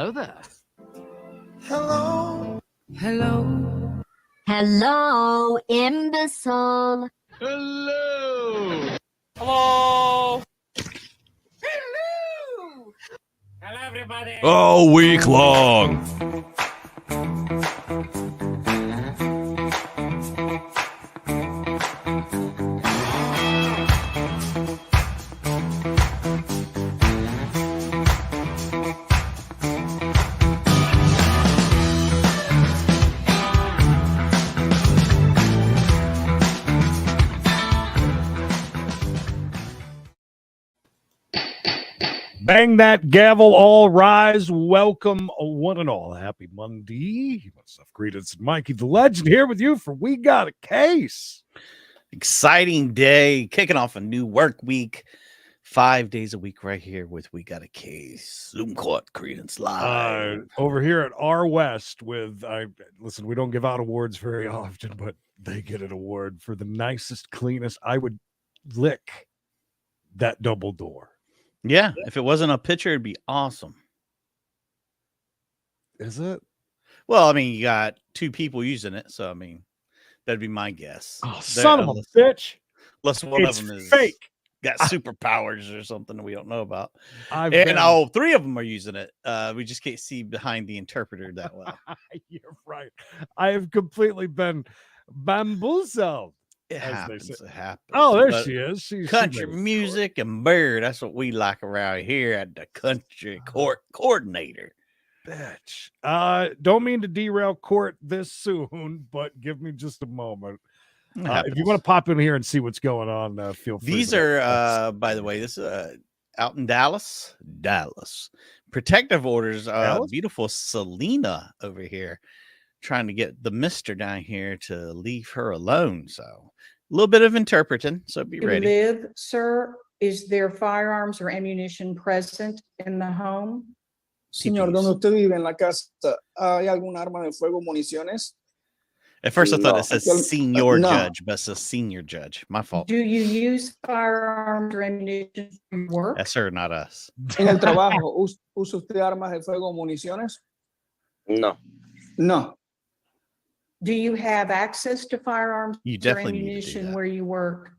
Hello there. Hello. Hello. Hello, imbecile. Hello. Hello. Hello. Hello, everybody. All week long. Bang that gavel, all rise. Welcome, one and all. Happy Monday. Myself, Greetings, Mikey the Legend here with you for We Got a Case. Exciting day, kicking off a new work week. 5 days a week right here with We Got a Case. Zoom Court Credence Live. Over here at R West with, listen, we don't give out awards very often, but they get an award for the nicest, cleanest. I would lick that double door. Yeah, if it wasn't a picture, it'd be awesome. Is it? Well, I mean, you got two people using it, so I mean, that'd be my guess. Oh, son of a bitch. Unless one It's of them is fake. got superpowers or something that we don't know about. And all three of them are using it. We just can't see behind the interpreter that well. You're right. I have completely been bamboozled. It happens. It happens. Oh, there But she is. She country made it. music and beer. That's what we like around here at the country court coordinator. Bitch. Don't mean to derail court this soon, but give me just a moment. If you want to pop in here and see what's going on, feel free. These are, by the way, this is out in Dallas. Protective orders. Dallas? Beautiful Selena over here trying to get the mister down here to leave her alone. So a little bit of interpreting. So be ready. Live, sir, is there firearms or ammunition present in the home? Señor, donde usted vive en la casa, ¿hay algún arma de fuego, municiones? At first I thought No, it says actually, senior no. judge, but it says senior judge. My fault. Do you use firearms or ammunition for your work? That's her, not us. En el trabajo, ¿usa usted armas de fuego, municiones? No. No. Do you have access to firearms You or definitely need to do ammunition that. where you work?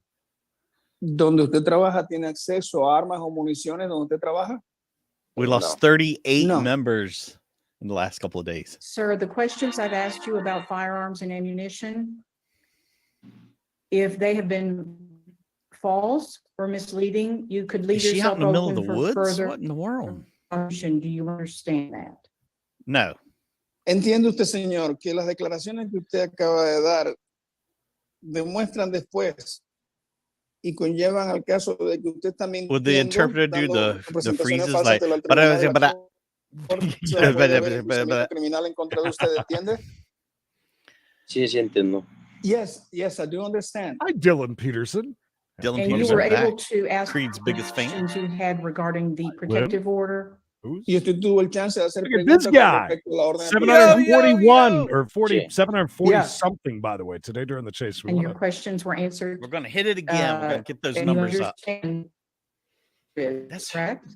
¿Donde usted trabaja tiene acceso a armas o municiones donde usted trabaja? We lost No. 38 No. members in the last couple of days. Sir, the questions I've asked you about firearms and ammunition, if they have been false or misleading, you could leave Is she out yourself in the middle of open the for woods? further What in the world? prosecution. Do you understand that? No. ¿Entiende usted, señor, que las declaraciones que usted acaba de dar demuestran después y conllevan al caso de que usted también Would the interpreter do the freezes like criminal en contra de usted, ¿entiende? Sí, sí entiendo. Yes, I do understand. Hi, Dylan Peterson. Dylan And you Peterson were able back. to ask Creed's biggest fan. questions you had regarding the protective order. Y usted tuvo el chance de hacer Look at this preguntas con guy. respecto a la orden de 741 or 40, Sí. 740 Yeah. something, by the way, today during the chase. We And your wanna- questions were answered. We're going to hit it again. We're going to get those and you numbers up. understand it, That's correct.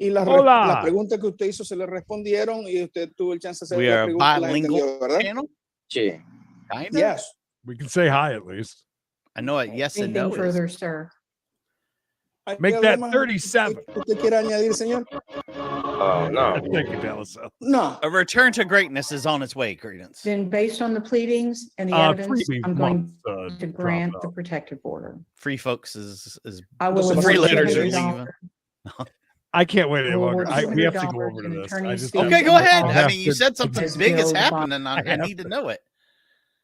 Y las Hola. preguntas que usted hizo se le respondieron y usted tuvo el chance de hacer We las are a preguntas y las bilingual entendió, ¿verdad? channel. Sí. Kinda? Yes. We can say hi at least. I know it. Yes and Anything no. further, Is. sir? ¿Hay Make algo that más 37. que usted quiere añadir, señor? No. Thank you, Dallas. No. A return to greatness is on its way, Credence. Then based on the pleadings and the evidence, freebie I'm going month, to dropped grant the out. protective order. Free folks is I will The award freeloaders are $200. leaving. I can't wait any We'll longer. award We have to go $200 over in to this. attorney's I just fees. have Okay, to- go ahead. I I have mean, you to- said something As big is Bill Bob- happening. I have need to know it.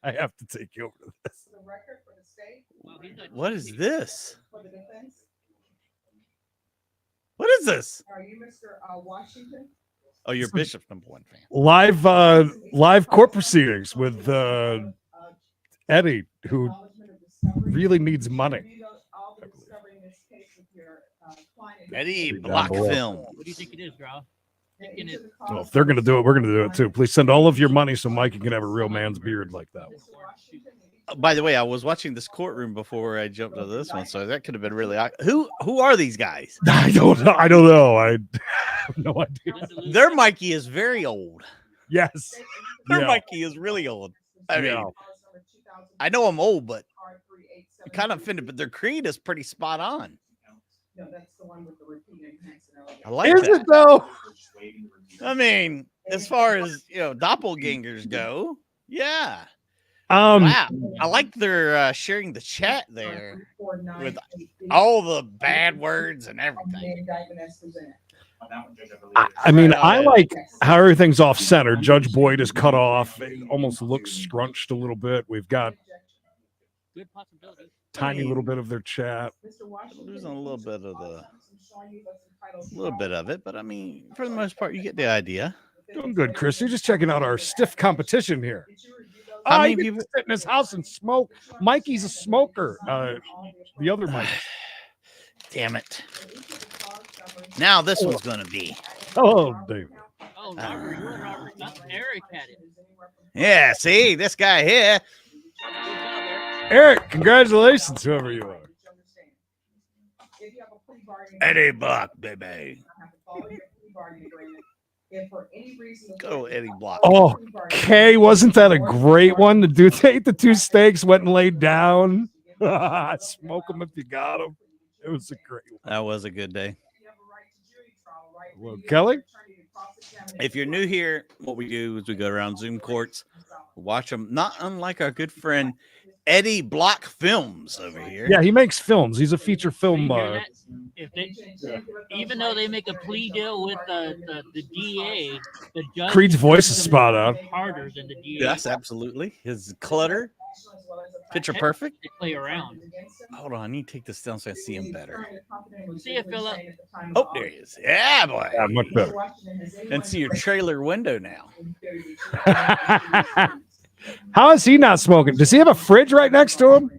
I have to take you over to this. What is this? What is this? Are you Mr. Washington? Oh, you're Bishop's #1 fan. Live court proceedings with Eddie, who really needs money. Eddie Down Block below. Film. What do you think it is, bro? Thinking it. Well, if they're going to do it, we're going to do it too. Please send all of your money so Mikey can have a real man's beard like that one. By the way, I was watching this courtroom before I jumped to this one, so that could have been really. Who are these guys? I don't know. I don't know. I have no idea. Their Mikey is very old. Yes. Their Yeah. Mikey is really old. I mean, Yeah. I know I'm old, but I'm kind of offended. But their creed is pretty spot on. I like Is that. it though? I mean, as far as doppelgangers go, yeah. Wow. I like their sharing the chat there with all the bad words and everything. I mean, I like how everything's off center. Judge Boyd is cut off. It almost looks scrunched a little bit. We've got Good possibility. tiny little bit of their chat. Losing a little bit of it, but I mean, for the most part, you get the idea. Doing good, Chris. You're just checking out our stiff competition here. How many He people- can sit in his house and smoke. Mikey's a smoker. The other Mike. Damn it. Now this one's going to be. Oh, David. Oh, Robert, you and Robert, Eric had it. Yeah, see, this guy here. Good job, Eric. Eric, congratulations, whoever you are. Eddie Block, baby. Go Eddie Block. Oh, Kay, wasn't that a great one? The dude ate the two steaks, went and laid down. Smoke them if you got them. It was a great one. That was a good day. Well, Kelly? If you're new here, what we do is we go around Zoom courts, watch them, not unlike our good friend Eddie Block Films over here. Yeah, he makes films. He's a feature film. You hear that? If they, even though they make a plea deal with the DA, the judge Creed's voice is spot on. harder than the DA. Yes, absolutely. His clutter, picture perfect. They play around. Hold on, I need to take this down so I see him better. See you, Philip. Oh, there he is. Yeah, boy. Yeah, much better. And see your trailer window now. How is he not smoking? Does he have a fridge right next to him?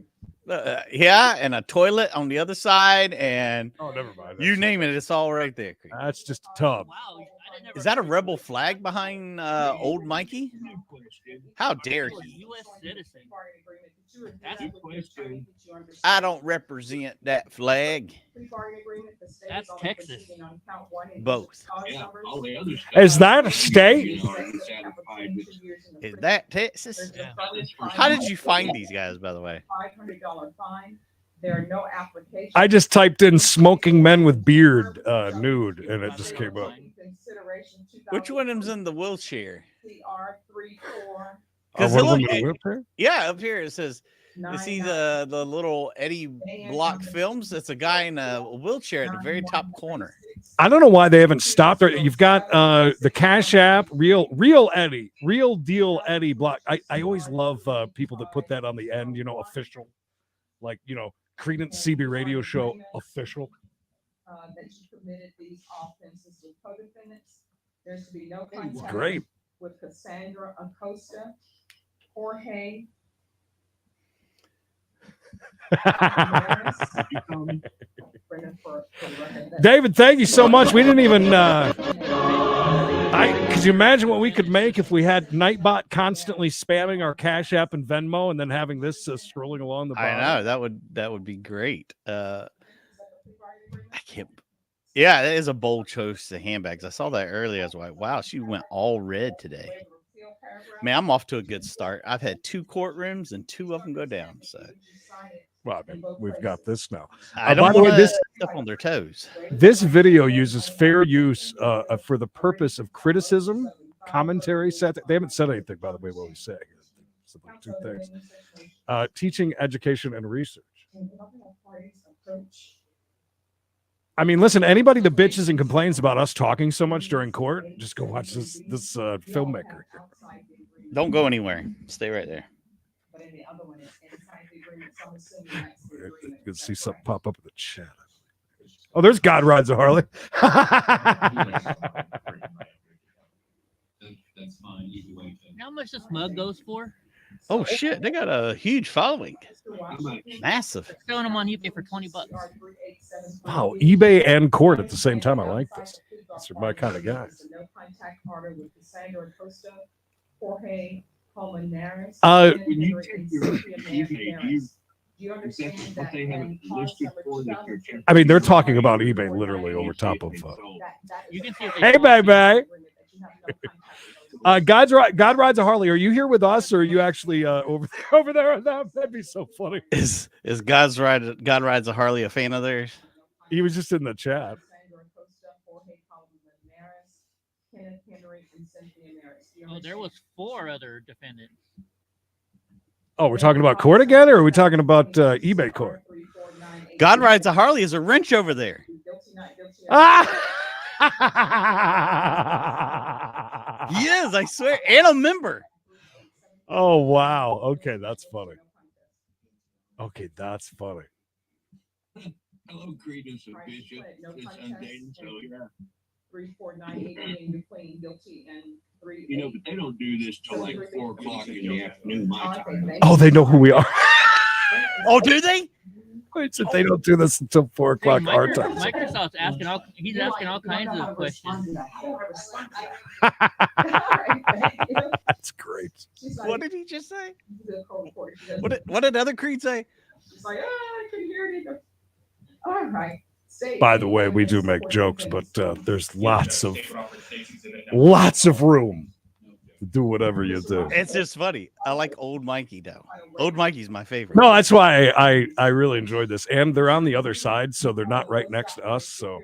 Yeah, and a toilet on the other side, and Oh, never mind. you name it, it's all right there. That's just a tub. Wow, I didn't Is that a rebel flag behind old Mikey? How dare he? U.S. citizen. That's a question. I don't represent that flag. That's Texas. Both. Is that a state? Is that Texas? Yeah. How did you find these guys, by the way? There are no applications. I just typed in smoking men with beard nude and it just came up. Which one of them's in the wheelchair? Oh, Because one of them look, in a wheelchair? yeah, up here it says, you see the little Eddie Block Films? It's a guy in a wheelchair at the very top corner. I don't know why they haven't stopped there. You've got the Cash App, real Eddie, real deal Eddie Block. I always love people that put that on the end, official, like, Credence CB radio show official. That you committed these offenses with co-defendants. There's to be no contact Great. with Cassandra Acosta, Jorge. David, thank you so much. We didn't even could you imagine what we could make if we had Nightbot constantly spamming our Cash App and Venmo and then having this scrolling along the bottom? I know that would be great. I can't. Yeah, that is a bold choice of handbags. I saw that earlier. I was like, wow, she went all red today. Man, I'm off to a good start. I've had 2 courtrooms and 2 of them go down. So Well, I mean, we've got this now. I by don't the way, want this- to step on their toes. This video uses fair use for the purpose of criticism, commentary. They haven't said anything, by the way, what we say. So like 2 things. Teaching, education, and research. I mean, listen, anybody that bitches and complains about us talking so much during court, just go watch this filmmaker. Don't go anywhere. Stay right there. You can see something pop up in the chat. Oh, there's God Rides a Harley. How much this mug goes for? Oh shit, they got a huge following. Massive. Selling them on eBay for $20. Wow, eBay and court at the same time. I like this. These are my kind of guys. No contact order with Cassandra Acosta, Jorge Pulmonaris. Uh, When you check your eBay, do you understand what they have it listed for that you're checking? I mean, they're talking about eBay literally over top of. You can see if they Hey, sold it. baby. God rides a Harley. Are you here with us, or are you actually over there? That'd be so funny. Is God rides a Harley a fan of theirs? He was just in the chat. Oh, there was 4 other defendants. Oh, we're talking about court again, or are we talking about eBay court? God rides a Harley is a wrench over there. Ah! He is, I swear, and a member. Oh wow. Okay, that's funny. Okay, that's funny. Hello, Credence and Bishop. It's undated, so yeah. 34988 McLean guilty and 3. You know, but they don't do this till like 4 o'clock in the afternoon, my time. Oh, they know who we are. Oh, do they? Wait, so they don't do this until 4 o'clock our time. Microsoft's asking he's asking all kinds of questions. That's great. What did he just say? What did other Creed say? She's like, I can hear it. All right. By the way, we do make jokes, but there's lots of room to do whatever you do. It's just funny. I like Old Mikey though. Old Mikey's my favorite. No, that's why I really enjoyed this, and they're on the other side, so they're not right next to us. So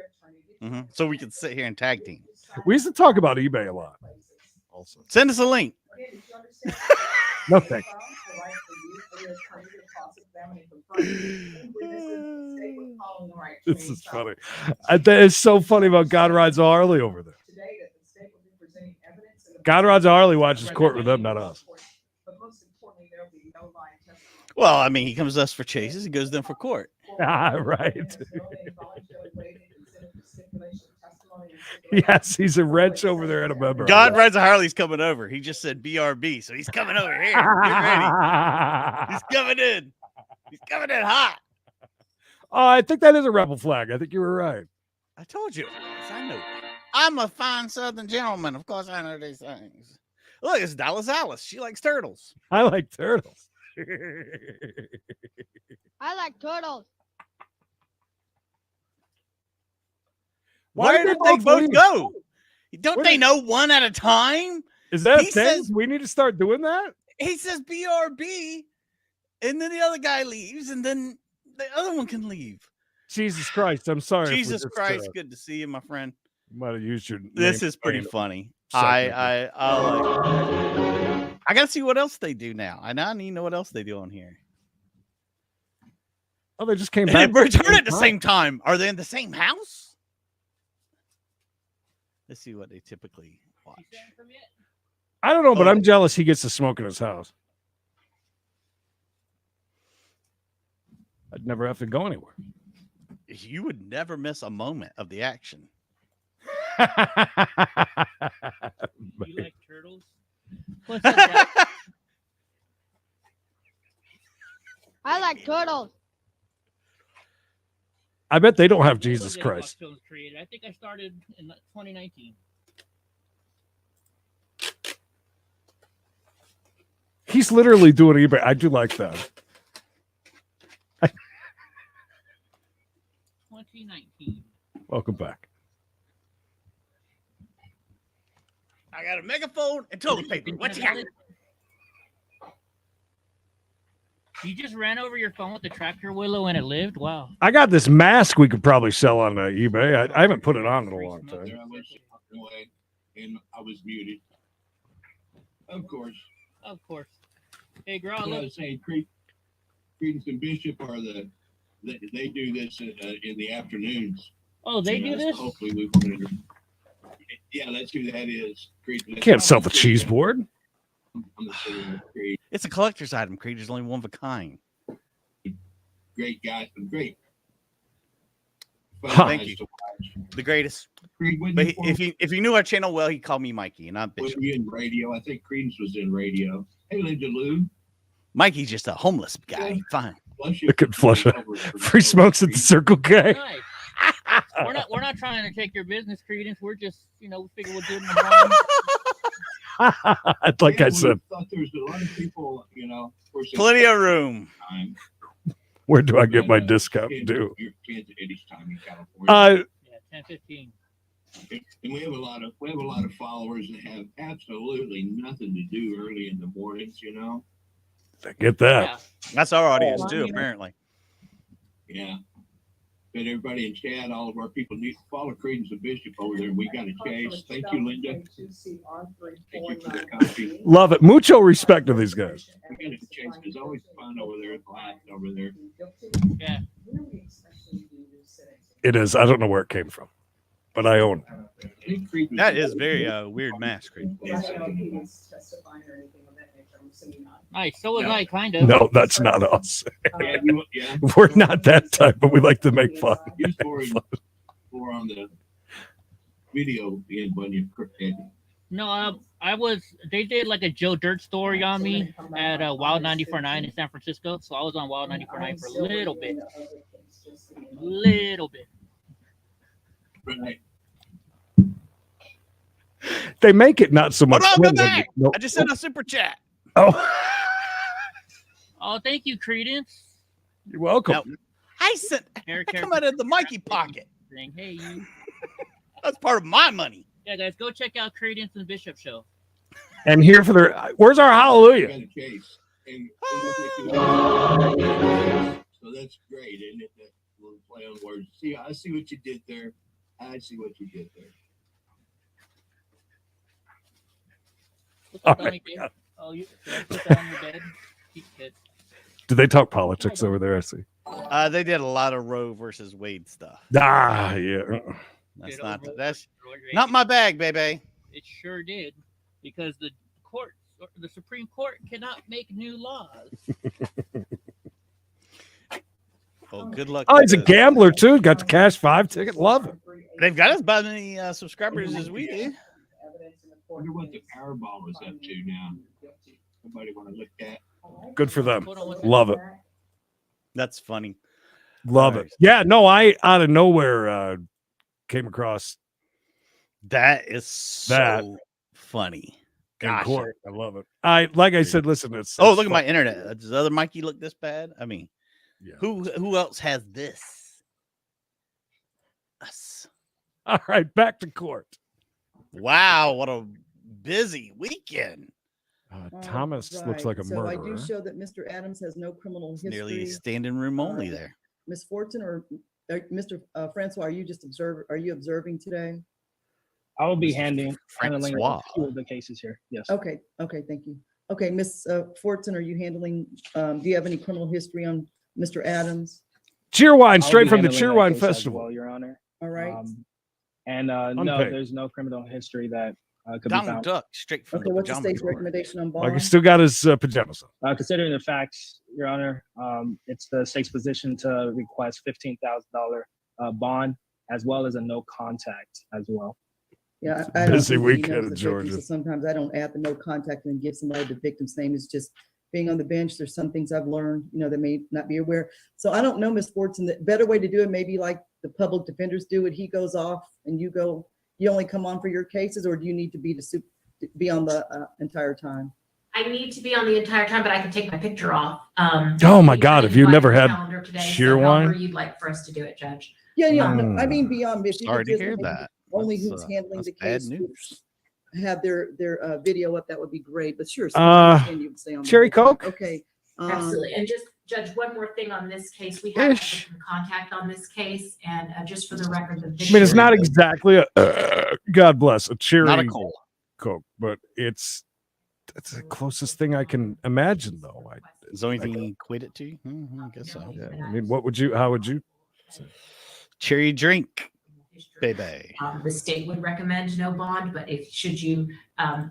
So we can sit here and tag team. we used to talk about eBay a lot. Also, send us a link. No thanks. This is funny. That is so funny about God rides a Harley over there. God rides a Harley watches court with them, not us. Well, I mean, he comes to us for chases. He goes to them for court. Right. Yes, he's a wrench over there and a member. God rides a Harley's coming over. He just said BRB, so he's coming over here. Get ready. He's coming in. He's coming in hot. Oh, I think that is a rebel flag. I think you were right. I told you. Yes, I know. I'm a fine Southern gentleman. Of course, I know these things. Look, it's Dallas Alice. She likes turtles. I like turtles. I like turtles. Where did they both leave? go? Don't Where they did- know one at a time? Is that a He thing? says- We need to start doing that? He says BRB, and then the other guy leaves, and then the other one can leave. Jesus Christ. I'm sorry. if we Jesus just, Christ, good to see you, my friend. might have used your This name is pretty kind of funny. separately. I gotta see what else they do now. I now need to know what else they do on here. Oh, they just came They back. return at the same time. Are they in the same house? Let's see what they typically watch. I don't know, but I'm jealous he gets to smoke in his house. I'd never have to go anywhere. You would never miss a moment of the action. You like turtles? What's that? I like turtles. I bet they don't have When Jesus was it Christ. Buck Jones created? I think I started in 2019. He's literally doing eBay. I do like that. 2019. Welcome back. I got a megaphone and toilet paper. What you got? You just ran over your phone with the tractor willow and it lived? Wow. I got this mask we could probably sell on eBay. I haven't put it on in a long time. There I was away, and I was muted. Of course. Of course. Hey, girl, What I look. was saying, Credence and Bishop are they do this in the afternoons. Oh, they do this? Hopefully we will. Yeah, that's who that is. Credence. Can't sell the cheese board. I'm the city of Creed. It's a collector's item. Creed is only one of a kind. Great guy, great. Fun Thank guys you. to watch. The greatest. Creed, when But you if you knew our channel well, he'd call me Mikey, and not was Bishop. you in radio? I think Credence was in radio. Hey, Linda Lou. Mikey's just a homeless guy. Fine. Bless you. Look at Flusher. Free smokes at the Circle K. Nice. We're not trying to take your business, Credence. We're just, we figure we'll do it in the morning. Like Yeah, I we said, thought there was a lot of people, you know. Of course, it's Plenty of room. time. where do I get my But, discount Kansas- due? your Kansas City's time in California. Yeah, 10:15. And we have a lot of followers that have absolutely nothing to do early in the mornings, you know. I get that. Yeah. That's our audience Oh, too, yeah. apparently. Yeah. But everybody in chat, all of our people need to follow Credence and Bishop over there. We got a chase. Thank you, Linda. Thank you for the copy. Love it. Mucho respect to these guys. We got a chase. It's always fun over there at the lab over there. Yeah. It is. I don't know where it came from, but I own it. I think Credence- That is very weird mask. Creed. Nice. So was No. I, kind of. No, that's not us. Yeah, yeah. We're not that type, but we like to make fun. Use for on the video being Bunyan Crooked. No, they did like a Joe Dirt story on me at Wild 94.9 in San Francisco. So I was on Wild 94.9 for a little bit. Right. They make it not so much. Hold on, fun go when back. you- no- I just sent a super chat. Oh, Oh, thank you, Credence. you're welcome. Now, I sent. Hair I care come out of the Mikey pocket. thing. Hey, you. That's part of my money. Yeah, guys, go check out Credence and Bishop show. And here for their. Where's our We hallelujah? got a chase. And so that's great, isn't it? That little play on words. See, I see what you did there. I see what you did there. Put All that on right. your bed. Oh, you should I put that on your bed? Keep it. Do they talk politics over there? I see. They did a lot of Roe versus Wade stuff. Ah, yeah. That's Did not over- that's Roy not Reagan. my bag, baby. It sure did, because the Supreme Court cannot make new laws. Well, good luck. Oh, to he's a those. gambler too. Got the cash 5 ticket. Love it. They've got as many subscribers as we do. Wonder what the Powerball is up to now. Somebody want to look at? Good for them. Hold on one Love it. That's funny. Love it. Yeah. No, I out of nowhere came across That is so That. funny. in Gosh. court. I love it. Like I said, listen. It's Oh, it's look at my fun. internet. Does the other Mikey look this bad? I mean, Yeah. who else has this? Us. All right, back to court. Wow, what a busy weekend. Thomas looks like a So I murderer. do show that Mr. Adams has no criminal It's history. nearly standing room only there. Ms. Fortin or Mr. Francois, are you observing today? I will be handling Francois. two of the cases here. Yes. Okay, thank you. Okay, Ms. Fortin, are you handling, do you have any criminal history on Mr. Adams? Cheerwine, I'll straight be from the handling that Cheerwine case as Festival. well, Your Honor. All right. No, Unpaid. there's no criminal history that could be Donald found. Duck, straight from Okay, the what's the pajama state's drawer. recommendation on Like he bond? still got his pajamas on. Considering the facts, Your Honor, it's the state's position to request $15,000 bond as well as a no contact as well. Yeah, I don't Busy think he weekend knows in the safety, Georgia. so sometimes I don't add the no contact and give somebody the victim's name. It's just being on the bench. There's some things I've learned, that may not be aware. So I don't know, Ms. Fortson, the better way to do it, maybe like the public defenders do it. He goes off and you only come on for your cases, or do you need to be on the entire time? I need to be on the entire time, but I can take my picture off. Oh my God! Have you never had However Cheerwine? you'd like for us to do it, Judge. Yeah, Mm. I mean, beyond. If you Sorry could to just hear maybe that. Only That's, who's handling that's the bad case news. have their video up, that would be great, but sure. so I understand you would stay on the Cherry whole- Coke? Okay. Absolutely. And just, Judge, one more thing on this case. We have Ish. some contact on this case, and just for the record, the I mean, it's not victim- exactly a God bless a cherry Not a cola. Coke, but it's the closest thing I can imagine, though. Is there anything you equate it to? I guess so. Yeah, I mean, how would you? Cherry drink, baby. The state would recommend no bond, but should you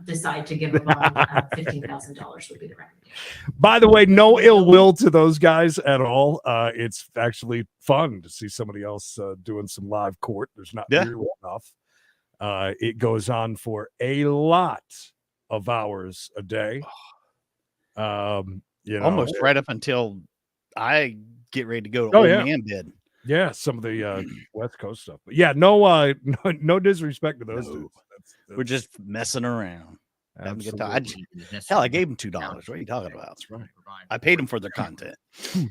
decide to give a bond, $15,000 would be the recommendation. By the way, no ill will to those guys at all. It's actually fun to see somebody else doing some live court. There's not Yeah. nearly enough. It goes on for a lot of hours a day. Almost right up until I get ready to go to Oh, old yeah. man bed. Yeah, some of the West Coast stuff. But yeah, no disrespect to those dudes. We're just messing around. Have 'em get the- Absolutely. hell, I gave him $2. What are you talking about? That's right. I paid him for their content. $2.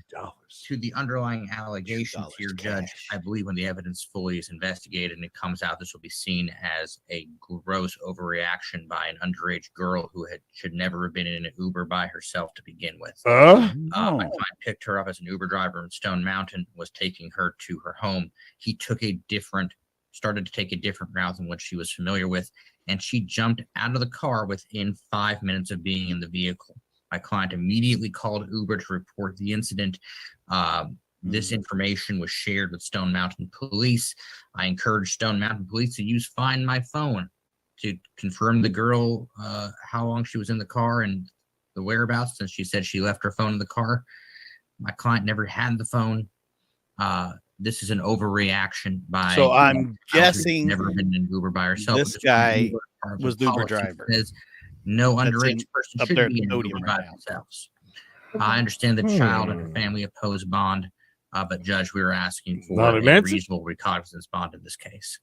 To the underlying allegations $2 here, Judge, cash. I believe when the evidence fully is investigated and it comes out, this will be seen as a gross overreaction by an underage girl who should never have been in an Uber by herself to begin with. My client picked her up as an Uber driver in Stone Mountain, was taking her to her home. He started to take a different route than what she was familiar with, and she jumped out of the car within 5 minutes of being in the vehicle. My client immediately called Uber to report the incident. This information was shared with Stone Mountain Police. I encouraged Stone Mountain Police to use Find My Phone to confirm the girl, how long she was in the car and the whereabouts, since she said she left her phone in the car. My client never had the phone. This is an overreaction by. So I'm guessing never been in Uber by herself. this guy was the Uber driver. Says no That's underage in- person up should there be at in Cody Uber right by now. themselves. I understand the child and her family oppose bond, but Judge, we were asking for Not a an answer. reasonable recognizance bond in this case.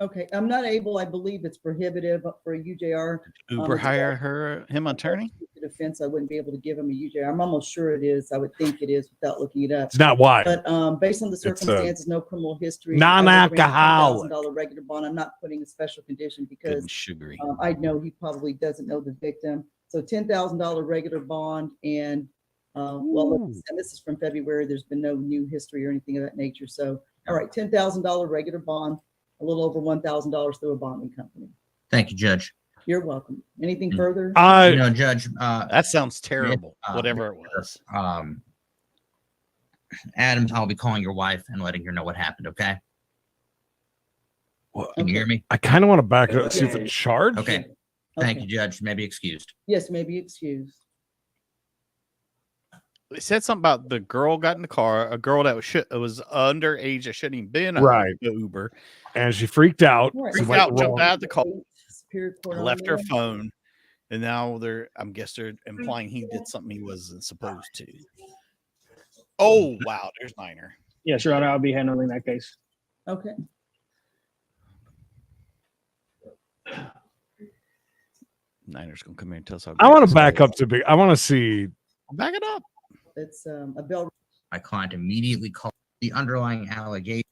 Okay, I'm not able, I believe it's prohibitive for a UJR. Uber it's hire him attorney? Defense, I wouldn't be able to give him a UJR. I'm almost sure it is. I would think it is without looking it up. It's not why. But based on the a circumstances, no criminal history. non-alcoholic. $10,000 regular bond. I'm not putting a special condition Good because and sugary. I know he probably doesn't know the victim. So $10,000 regular bond and and this is from February. There's been no new history or anything of that nature. So, all right, $10,000 regular bond, a little over $1,000 through a bonding company. Thank you, Judge. You're welcome. Anything further? Judge. That sounds terrible. Whatever it was. Adams, I'll be calling your wife and letting her know what happened. Okay. Can you hear me? I kind of want to back it up, see if it's charged. Okay. Thank you, Judge. May be excused. Yes, may be excused. It said something about the girl got in the car, a girl that was underage that shouldn't even been Right. the Uber. And she freaked out. Freaked went out, the jumped wrong- out of the car, Superior Court left her order. phone, and now they're implying he did something he wasn't supposed to. Oh wow, there's Niner. Yes, Your Honor, I'll be handling that case. Okay. Niner's gonna come here and tell us how. I want to back up to big. I want to see. Back it up. It's a bill. My client immediately called the underlying allegation.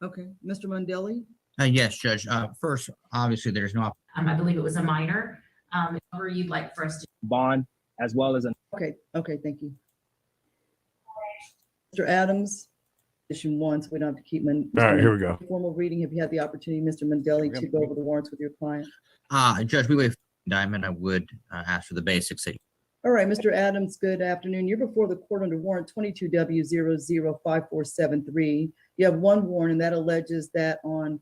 Okay, Mr. Mundelli? Yes, Judge. First, obviously, there's no. I believe it was a minor. Whatever you'd like for us to. Bond as well as a. Okay, thank you. Mr. Adams, issue one, so we don't have to keep. All right, here we go. Formal reading. Have you had the opportunity, Mr. Mundelli, to go over the warrants with your client? Judge, we waive indictment. I would ask for the basics. All right, Mr. Adams, good afternoon. You're before the court under warrant 22W005473. You have one warrant, and that alleges that on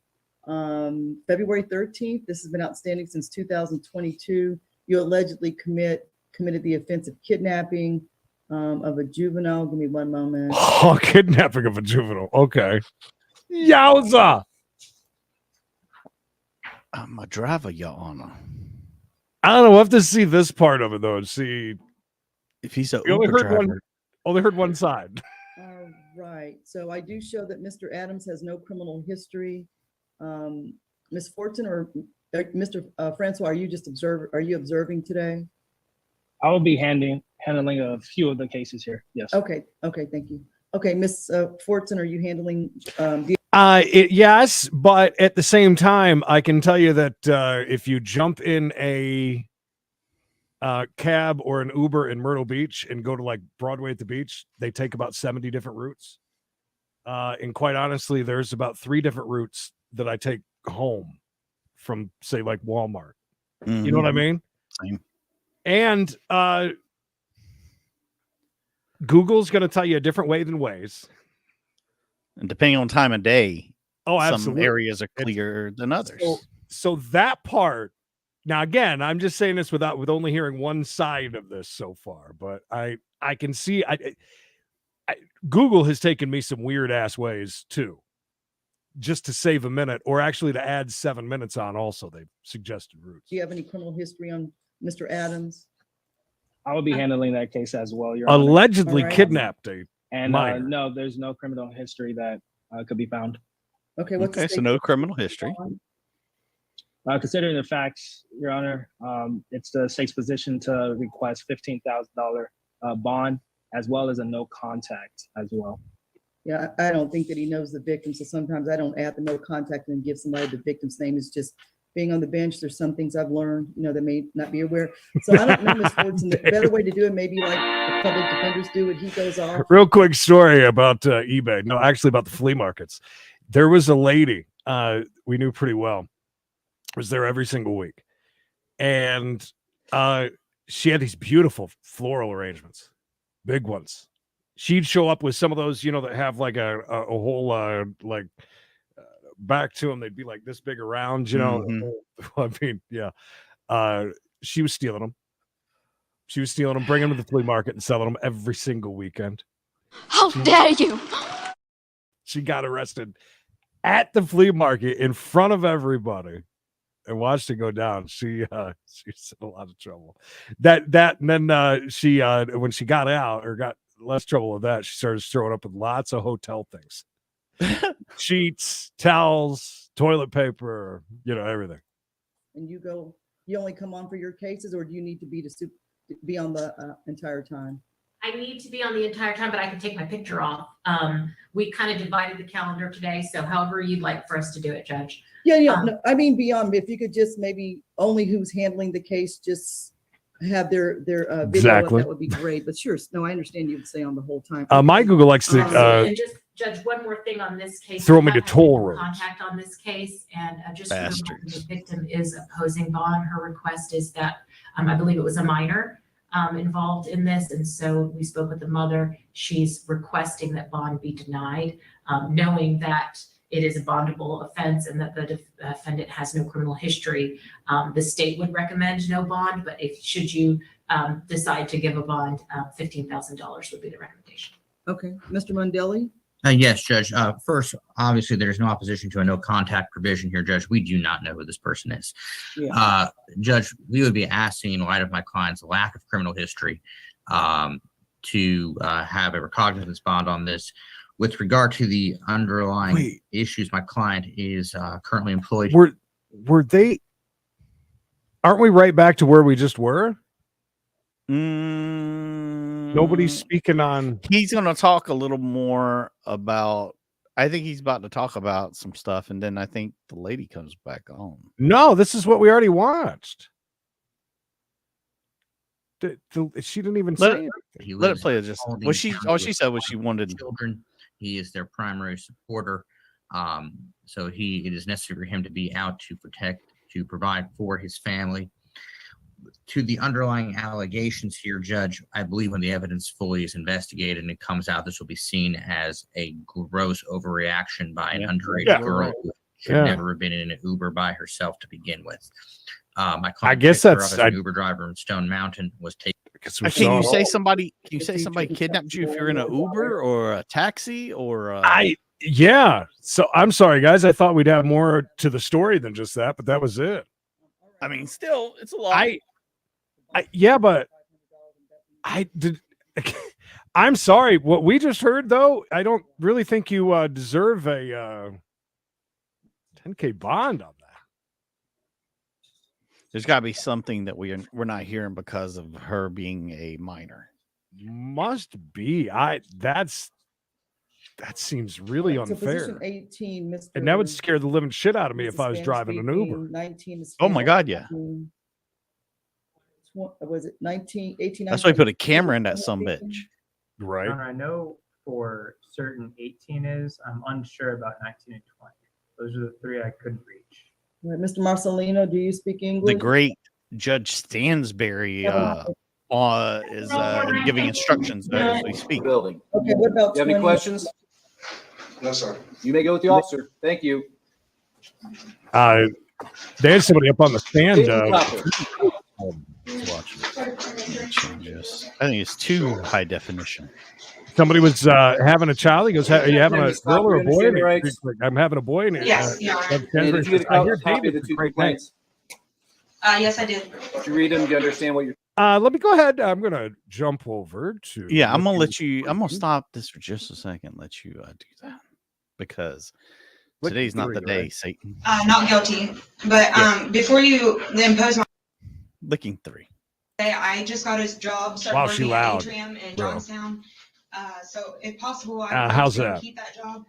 February 13th, this has been outstanding since 2022, you allegedly committed the offense of kidnapping of a juvenile. Give me one moment. Oh, kidnapping of a juvenile. Okay. Yowza. I'm a driver, Your Honor. I don't know. We'll have to see this part of it though. And see if he's a we only Uber heard one. driver. Only heard one side. All right, so I do show that Mr. Adams has no criminal history. Ms. Fortune or Mr. Francois, are you observing today? I will be handling a few of the cases here. Yes. Okay, thank you. Okay, Ms. Fortune, are you handling Yes, but at the same time, I can tell you that if you jump in a cab or an Uber in Myrtle Beach and go to like Broadway at the beach, they take about 70 different routes. And quite honestly, there's about 3 different routes that I take home from, say, like Walmart. You know what I mean? Same. And Google's going to tell you a different way than Waze. And depending on time of day, some absolutely. areas are clearer than others. So that part. Now, again, I'm just saying this with only hearing one side of this so far, but I can see Google has taken me some weird ass ways too, just to save a minute, or actually to add 7 minutes on. Also, they've suggested routes. do you have any criminal history on Mr. Adams? I will be handling that case as well. Your Honor. Allegedly All right. kidnapped a And minor. no, there's no criminal history that could be found. Okay, what's the Okay, so state no criminal history. bond? Considering the facts, Your Honor, it's the state's position to request $15,000 bond as well as a no contact as well. Yeah, I don't think that he knows the victim, so sometimes I don't add the no contact and give somebody the victim's name. Is just being on the bench. There's some things I've learned, that may not be aware. So I don't know, Ms. Fordson, the better way to do it, maybe like the public defenders do it. He goes off. Real quick story about eBay. No, actually about the flea markets. There was a lady we knew pretty well. Was there every single week, and she had these beautiful floral arrangements, big ones. She'd show up with some of those, that have like a whole back to them. They'd be like this big around, I mean, yeah. She was stealing them. She was stealing them, bringing them to the flea market and selling them every single weekend. How dare you! She got arrested at the flea market in front of everybody and watched it go down. She's in a lot of trouble. And then she when she got out or got less trouble with that, she started throwing up with lots of hotel things. Sheets, towels, toilet paper, everything. And you only come on for your cases, or do you need to be on the entire time? I need to be on the entire time, but I can take my picture off. We kind of divided the calendar today, so however you'd like for us to do it, Judge. Yeah. No, I mean, beyond, if you could just maybe only who's handling the case, just have their video Exactly. up, that would be great. But sure, no, I understand you would say on the whole time. My Google likes to And just, Judge, one more thing on this case. throw We me to have had toll no roads. Contact on this case, and just so Bastards. the victim is opposing bond. Her request is that, I believe it was a minor involved in this, and so we spoke with the mother. She's requesting that bond be denied, knowing that it is a bondable offense and that the defendant has no criminal history. The state would recommend no bond, but should you decide to give a bond, $15,000 would be the recommendation. Okay, Mr. Mondelli? Yes, Judge. First, obviously, there's no opposition to a no contact provision here, Judge. We do not know who this person is. Yeah. Judge, we would be asking, in light of my client's lack of criminal history, to have a recognizance bond on this. With regard to the underlying issues, my client is currently employed. Were they? Aren't we right back to where we just were? Nobody's speaking on. He's going to talk a little more about. I think he's about to talk about some stuff, and then I think the lady comes back on. No, this is what we already watched. She didn't even say anything. Let it play. Just what she. All she said was she wanted children. He is their primary supporter. So it is necessary for him to be out to protect, to provide for his family. To the underlying allegations here, Judge, I believe when the evidence fully is investigated and it comes out, this will be seen as a gross overreaction by an underage girl who should never have been in an Uber by herself to begin with. My client, I guess picked her that's up as an Uber driver in Stone Mountain, was taken. Can you say somebody kidnapped you if you're in an Uber or a taxi or yeah. So I'm sorry, guys. I thought we'd have more to the story than just that, but that was it. I mean, still, it's a lot. Yeah, but I did. I'm sorry. What we just heard, though, I don't really think you deserve a $10K bond on that. There's got to be something that we're not hearing because of her being a minor. Must be. That seems really So unfair. position 18, Mr. And that would scare the living shit out of me if I was Spanish driving an speaking, Uber. 19 is Oh my God, yeah. Was it 19, 18? That's why he put a camera in that sumbitch. Right. I know for certain 18 is. I'm unsure about 19 and 20. Those are the three I couldn't reach. Right, Mr. Marcelino, do you speak English? The great Judge Stansberry is giving instructions as we speak. Building. Okay, what about You have any 20? questions? No, sir. You may go with the officer. Thank you. They had somebody up on the stand. I think it's too high definition. Somebody was having a child. He goes, "Are you having a Stop, girl or a you boy?" understand the rights? He's like, "I'm having a boy." And Yes, you are. And did you get a I hear copy of the David's a two great name. complaints? Yes, I did. Did you read them? Do you understand what you're? Let me go ahead. I'm gonna jump over to. Yeah, I'm gonna stop this for just a second. Let you do that because Today's not the day, Satan. Not guilty. But before you impose my Licking 3. I just got his job. Started Wow, she working at loud, Atrium in bro. Johnstown. So if possible, I would how's like to that? keep that job.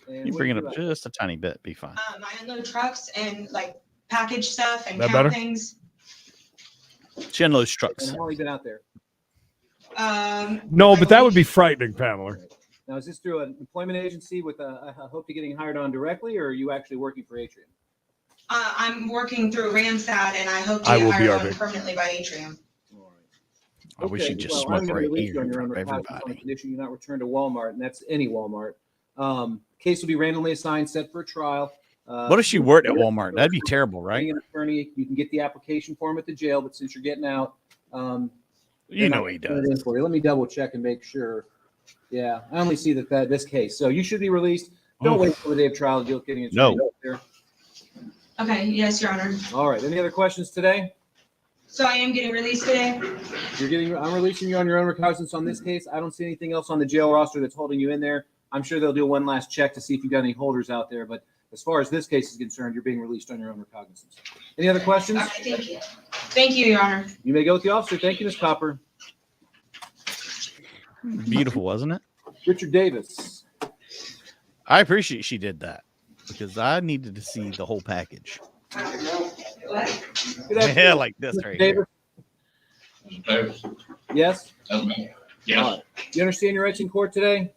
You bring it up just a tiny bit, be fine. I unload trucks and like package stuff and That count better? things. She unloads trucks. And how long you been out there? No, but that would be frightening, Pamela. Now, is this through an employment agency with a hope to getting hired on directly, or are you actually working for Atrium? I'm working through Randstad and I hope to I get will be hired on RV. permanently by Atrium. I wish you'd just I'm smoke gonna right release you here on in your own front of recognizance on the everybody. condition you not return to Walmart, and that's any Walmart. Case will be randomly assigned, set for a trial. What if she worked at Walmart? That'd be terrible, right? Being an attorney, you can get the application form at the jail, but since you're getting out, You know he does. Let me double check and make sure. Yeah, I only see that this case. So you should be released. Don't wait until the day of trial to deal with getting a No. there. Okay, yes, Your Honor. All right. Any other questions today? So I am getting released today. I'm releasing you on your own recognizance on this case. I don't see anything else on the jail roster that's holding you in there. I'm sure they'll do one last check to see if you got any holders out there. But as far as this case is concerned, you're being released on your own recognizance. Any other questions? Okay, thank you. Thank you, Your Honor. You may go with the officer. Thank you, Ms. Copper. Beautiful, wasn't it? Richard Davis. I appreciate she did that because I needed to see the whole package. Yeah, like this right here. Davis. Yes? Yes. All right. You understand your rights in court today?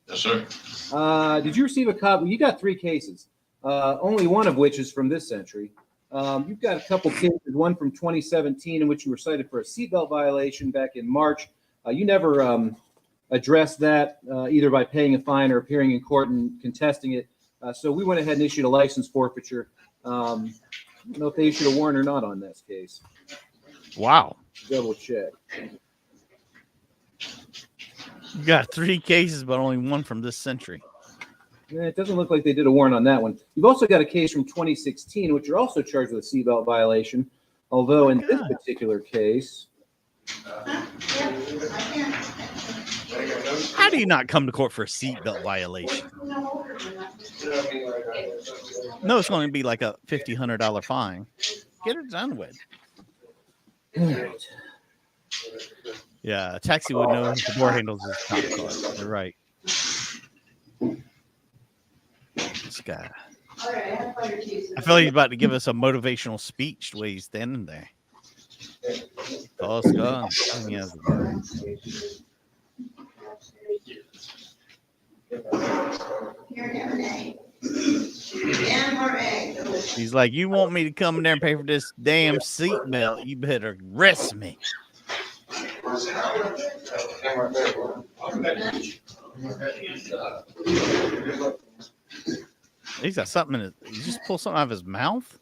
Yes, sir. Did you receive a copy? You got 3 cases, only one of which is from this century. You've got a couple cases, one from 2017 in which you were cited for a seatbelt violation back in March. You never addressed that either by paying a fine or appearing in court and contesting it. So we went ahead and issued a license forfeiture. I don't know if they issued a warrant or not on this case. Wow. Double check. You got 3 cases, but only one from this century. Yeah, it doesn't look like they did a warrant on that one. You've also got a case from 2016, which you're also charged with a seatbelt violation. Although in this particular case, How do you not come to court for a seatbelt violation? No, it's going to be like a $1,500 fine. Get it done with. Yeah, a taxi would know the door handles his cop car. You're right. This guy. I feel like he's about to give us a motivational speech the way he's standing there. Toss gun. He has a gun. He's like, you want me to come in there and pay for this damn seatbelt? You better arrest me. He's got something in it. He just pulled something out of his mouth.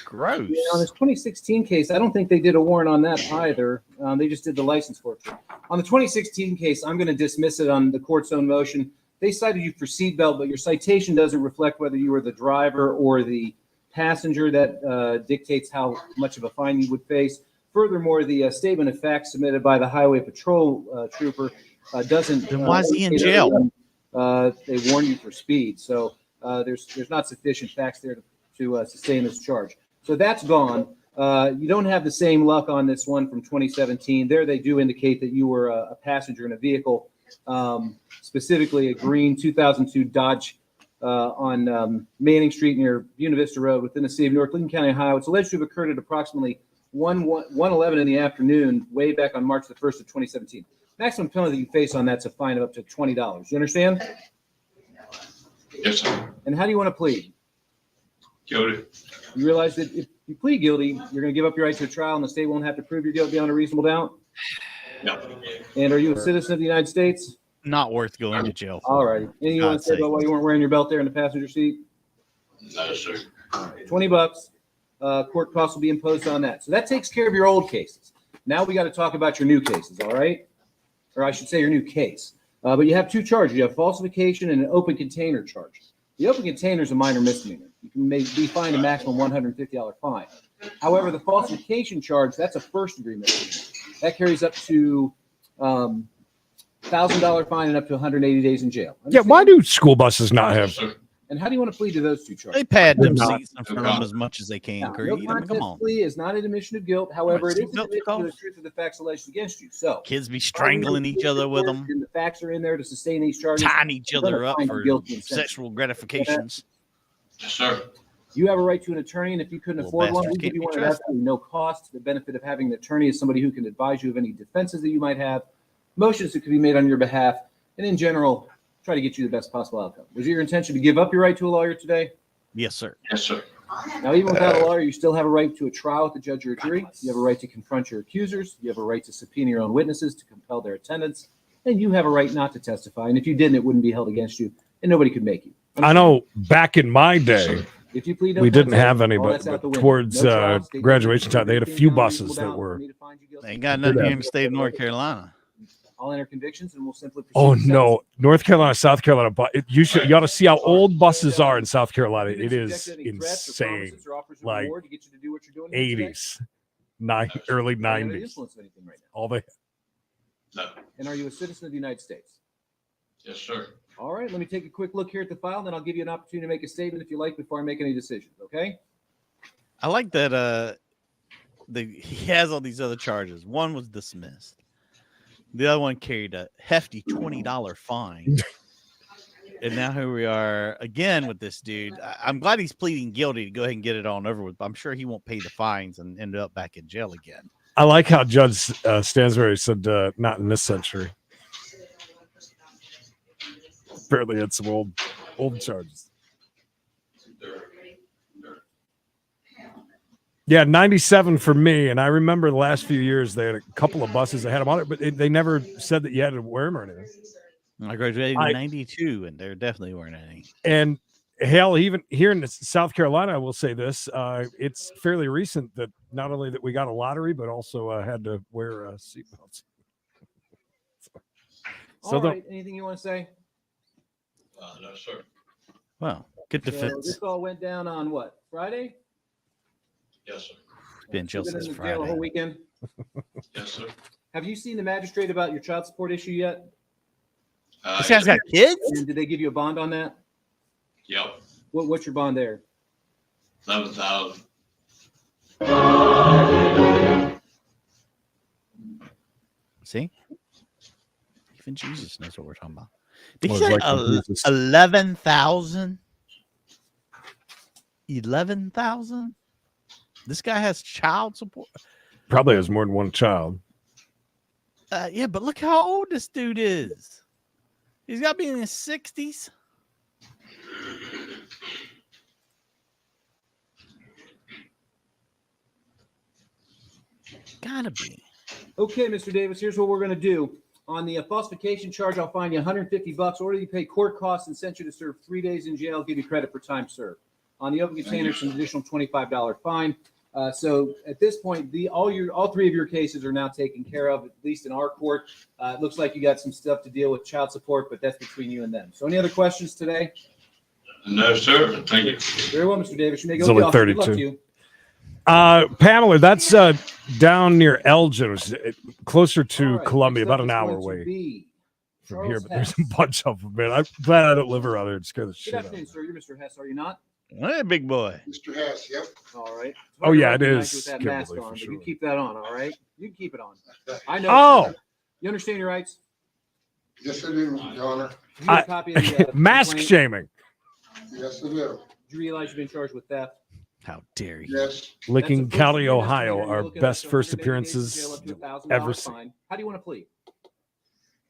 Gross. yeah, on this 2016 case, I don't think they did a warrant on that either. They just did the license forfeiture. On the 2016 case, I'm going to dismiss it on the court's own motion. They cited you for seatbelt, but your citation doesn't reflect whether you were the driver or the passenger. That dictates how much of a fine you would face. Furthermore, the statement of facts submitted by the highway patrol trooper doesn't. Then why is he in jail? They warn you for speed, so there's not sufficient facts there to sustain this charge. So that's gone. You don't have the same luck on this one from 2017. There, they do indicate that you were a passenger in a vehicle, specifically a green 2002 Dodge on Manning Street near Buena Vista Road within the city of Newark, Lincoln County, Ohio. It's alleged to have occurred at approximately 1:11 in the afternoon, way back on March the 1st of 2017. Maximum penalty you face on that's a fine of up to $20. You understand? Yes, sir. And how do you want to plead? Guilty. You realize that if you plead guilty, you're going to give up your right to a trial and the state won't have to prove your guilt beyond a reasonable doubt? No. And are you a citizen of the United States? Not worth going to jail for. All right. Anything you want to say God's about why you weren't wearing your belt there in the passenger seat? No, sir. $20. Court costs will be imposed on that. So that takes care of your old cases. Now we got to talk about your new cases, all right? Or I should say your new case. But you have 2 charges. You have falsification and an open container charge. The open container is a minor misdemeanor. You can be fined a maximum $150 fine. However, the falsification charge, that's a first-degree misdemeanor. That carries up to $1,000 fine and up to 180 days in jail. Yeah, why do school buses not have? And how do you want to plead to those two charges? They pad them Not- seats in front of them as much as they can. Now, Creed. no I mean, contest come on. plea is not an admission of guilt. However, it is an Guilt admission to the calls. truth of the facts alleged against you. So Kids be strangling each other with them, and the facts are in there to sustain these charges. tying each I'm gonna other up find you for guilty and sentence. sexual gratifications. Yes, sir. You have a right to an attorney, and if you couldn't Little afford one, bastards we give can't you be one at trusted. absolutely no cost. The benefit of having an attorney is somebody who can advise you of any defenses that you might have, motions that could be made on your behalf, and in general, try to get you the best possible outcome. Was it your intention to give up your right to a lawyer today? Yes, sir. Yes, sir. Now, even without a lawyer, you still have a right to a trial with the judge or jury. You have a right to confront your accusers. You have a right to subpoena your own witnesses to compel their attendance. And you have a right not to testify. And if you didn't, it wouldn't be held against you, and nobody could make you. I know back in my day, If you plead no we didn't contest, have any, all but, that's out the window. towards No trial, state graduation judge, time, they had a everything few down, buses reasonable that doubt, were. for me to find you guilty. They ain't got nothing here in the state of North Carolina. I'll enter convictions, and we'll simply proceed Oh to no, North Carolina, South Carolina, but you ought to see how old buses are in South Carolina. It is insane, like reward to get you to do what you're doing here today. 80s, early Are you under the 90s. influence of anything right now? All the No. And are you a citizen of the United States? Yes, sir. All right, let me take a quick look here at the file, and then I'll give you an opportunity to make a statement if you like before I make any decisions, okay? I like that he has all these other charges. One was dismissed. The other one carried a hefty $20 fine. And now here we are again with this dude. I'm glad he's pleading guilty to go ahead and get it on over with, but I'm sure he won't pay the fines and end up back in jail again. I like how Judge Stansbury said, "Not in this century." Apparently, had some old charges. Yeah, 97 for me, and I remember the last few years they had a couple of buses that had them on it, but they never said that you had to wear them or anything. I graduated in 92, and there definitely weren't any. And hell, even here in South Carolina, I will say this: it's fairly recent that not only that we got a lottery, but also had to wear seatbelts. All right, anything you want to say? No, sir. Wow, good So defense. this all went down on what, Friday? Yes, sir. Been jail You've since in the jail the Friday. whole weekend? Yes, sir. Have you seen the magistrate about your child support issue yet? This guy's got kids? And did they give you a bond on that? Yep. What's your bond there? 11,000. See? Even Jesus knows what we're talking about. Did you Well, say it's like Jesus. 11,000? 11,000? This guy has child support. Probably has more than one child. Yeah, but look how old this dude is. He's got to be in his 60s. Gotta be. Okay, Mr. Davis, here's what we're going to do. On the falsification charge, I'll fine you $150, or you pay court costs and send you to serve 3 days in jail, give you credit for time served. On the open container, it's an additional $25 fine. So at this point, all three of your cases are now taken care of, at least in our court. It looks like you got some stuff to deal with child support, but that's between you and them. So any other questions today? No, sir. Thank you. Very well, Mr. Davis. You may It's go. only Good luck to 32. you. Pamela, that's down near Elgin, it's, closer to Columbia, about an hour away from here. But there's a bunch of them, man. I'm glad I don't live around there and scare the Good shit out of me. afternoon, sir. You're Mr. Hess, are you not? Hey, big boy. Mr. Hess, yep. All right. Oh, yeah, it Recognize is you with that Kimberly, mask for on, but sure. you keep that on, all right? You keep it on. I know. Oh. You understand your rights? Yes, I do, Your Honor. Do you have a copy of the Mask complaint? shaming. Yes, I do. Do you realize you've been charged with theft? How dare you? Yes. Licking That's a County, first Ohio, misdemeanor. You're our looking at best up to first 180 days in appearances jail, up to $1,000 ever seen. fine. How do you want to plead?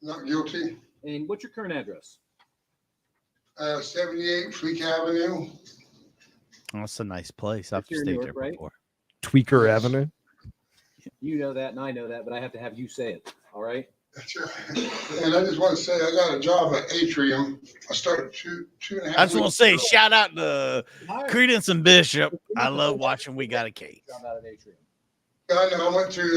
Not guilty. And what's your current address? 78 Fleek Avenue. Oh, that's a nice place. I've Here in stayed Newark, there right? before. Tweaker Avenue. You know that, and I know that, but I have to have you say it. All right. And I just want to say I got a job at Atrium. I started two and a half. I just want to weeks say, ago. shout out to Credence and Bishop. I love watching We Got a Case. I know. I went through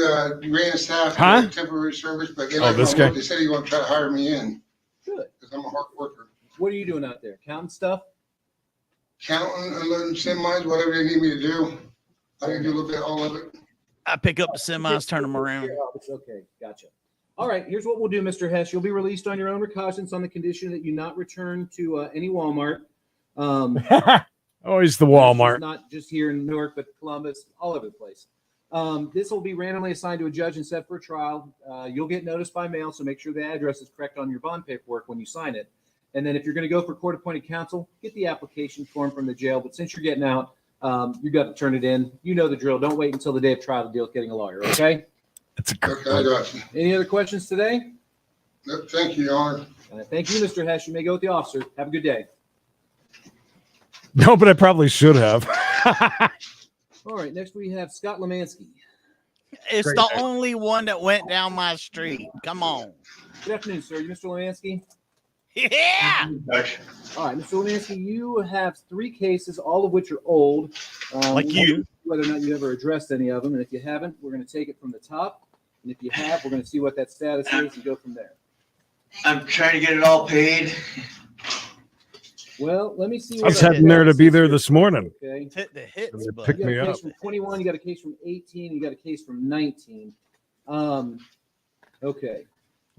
ran staff Huh? temporary service, but Oh, this guy? they said he want to try to hire me in Good. because I'm a hard worker. What are you doing out there? Counting stuff? Counting, unloading semis, whatever they need me to do. I can do a little bit all of it. I pick up the semis, turn them around. Okay, gotcha. All right, here's what we'll do, Mr. Hess. You'll be released on your own recognizance on the condition that you not return to any Walmart. Always the This Walmart. is not just here in Newark, but Columbus, all over the place. This will be randomly assigned to a judge and set for a trial. You'll get notice by mail, so make sure the address is correct on your bond paperwork when you sign it. And then if you're going to go for court-appointed counsel, get the application form from the jail. But since you're getting out, you got to turn it in. You know the drill. Don't wait until the day of trial to deal with getting a lawyer, okay? It's a Okay, I got you. Any other questions today? Yep, thank you, Your Honor. Thank you, Mr. Hess. You may go with the officer. Have a good day. No, but I probably should have. All right, next we have Scott Lemansky. It's Great the day. only one that went down my street. Come on. Good afternoon, sir. You Mr. Lemansky? Yeah. All right, Mr. Lemansky, you have 3 cases, all of which are old. Like we'll you. see whether or not you ever addressed any of them. And if you haven't, we're going to take it from the top. And if you have, we're going to see what that status is and go from there. I'm trying to get it all paid. Well, let me see. I was heading there to be there this morning. Okay. Hit the hits, They bud. picked You got me a up. case from 21, you got a case from 18, you got a case from 19. Okay.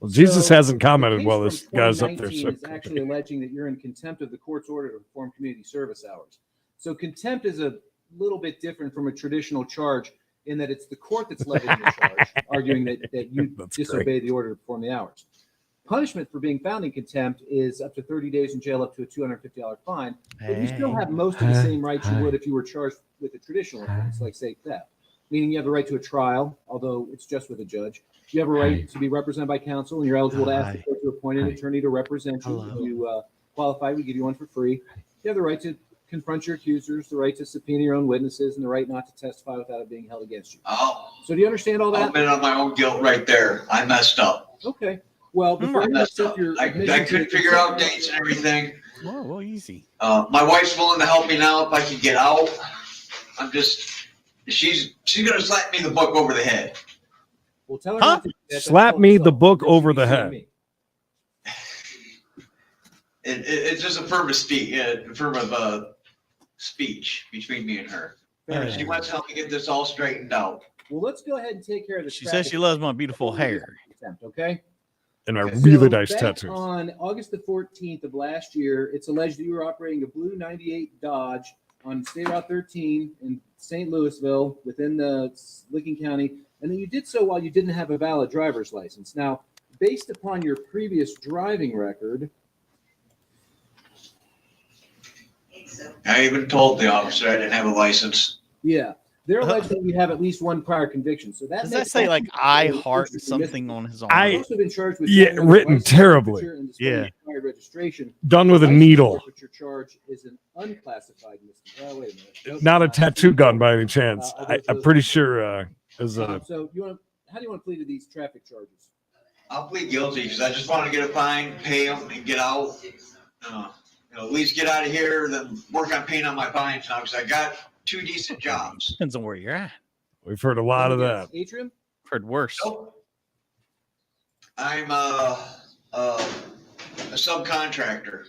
Well, Jesus So, hasn't commented the while case this from guy's up there. 2019 So is actually alleging that you're in contempt of the court's order to perform community service hours. So contempt is a little bit different from a traditional charge in that it's the court that's levying the charge, arguing that you That's disobeyed the order to perform the hours. Punishment for being found in contempt is up to 30 days in jail, up to a $250 fine. But you still have most of the same rights you would if you were charged with a traditional offense, like say theft. Meaning you have the right to a trial, although it's just with a judge. You have a right to be represented by counsel, and you're eligible to ask the court to appoint an attorney to represent you. If you qualify, we give you one for free. You have the right to confront your accusers, the right to subpoena your own witnesses, and the right not to testify without it being held against you. I'll So do you understand all that? admit on my own guilt right there. I messed up. Okay. Well, before I you messed accept up. your I admission to couldn't the figure out consent- dates and everything. Whoa, well, easy. My wife's willing to help me now if I can get out. I'm just, she's gonna slap me the book over the head. Well, tell her Huh? not to do that. That's slap called me the assault. book That's over what the you said to head. me. It's just a firm of speech between me and her. Fair She enough. wants to help me get this all straightened out. Well, let's go ahead and take care of the She says she loves my beautiful hair. contempt, okay? And my So really nice back tattoos. On August the 14th of last year, it's alleged that you were operating a blue 98 Dodge on State Route 13 in St. Louisville within the Licking County, and then you did so while you didn't have a valid driver's license. Now, based upon your previous driving record, I even told the officer I didn't have a license. yeah, they're alleging you have at least one prior conviction. So that Does makes that say like sense. I heart something on his arm? I- You've also been charged with Yeah, felony written license terribly. forfeiture and displaying Yeah. expired registration. Done with a License needle. forfeiture charge is an unclassified misdemeanor. Oh, wait a minute. Nope. Not a tattoo gun by any chance. Although it's I'm a- pretty sure is So you want how do you want to plead to these traffic charges? I'll plead guilty because I just want to get a fine, pay them, and get out. At least get out of here, then work on paying on my fines now because I got 2 decent jobs. Depends on where you're at. we've heard a lot of that. Atrium? Heard worse. Nope. I'm a subcontractor.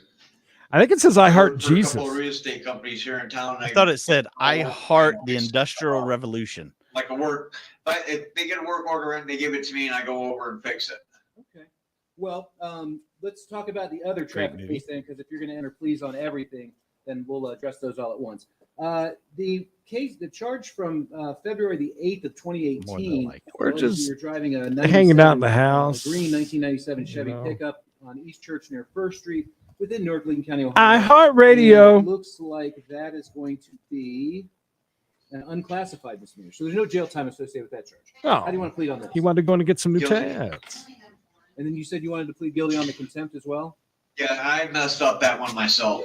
I think it says I heart For a Jesus. couple of real estate companies here in town. I thought it said I heart the Industrial Revolution. Like a work, but if they get a work order in, they give it to me and I go over and fix it. Okay. Well, let's talk about the other traffic movie. case then, because if you're going to enter pleas on everything, then we'll address those all at once. The charge from February the 8th of 2018. We're alleged just you're driving a hanging out in 97, the house. green 1997 Chevy You know. pickup on East Church near First Street within Newark, Lincoln County, Ohio. I heart radio. And it looks like that is going to be an unclassified misdemeanor. So there's no jail time associated with that charge. Oh. How do you want to plead on this? He wanted to go and get some new Guilty. tats. And then you said you wanted to plead guilty on the contempt as well? Yeah, I messed up that one myself.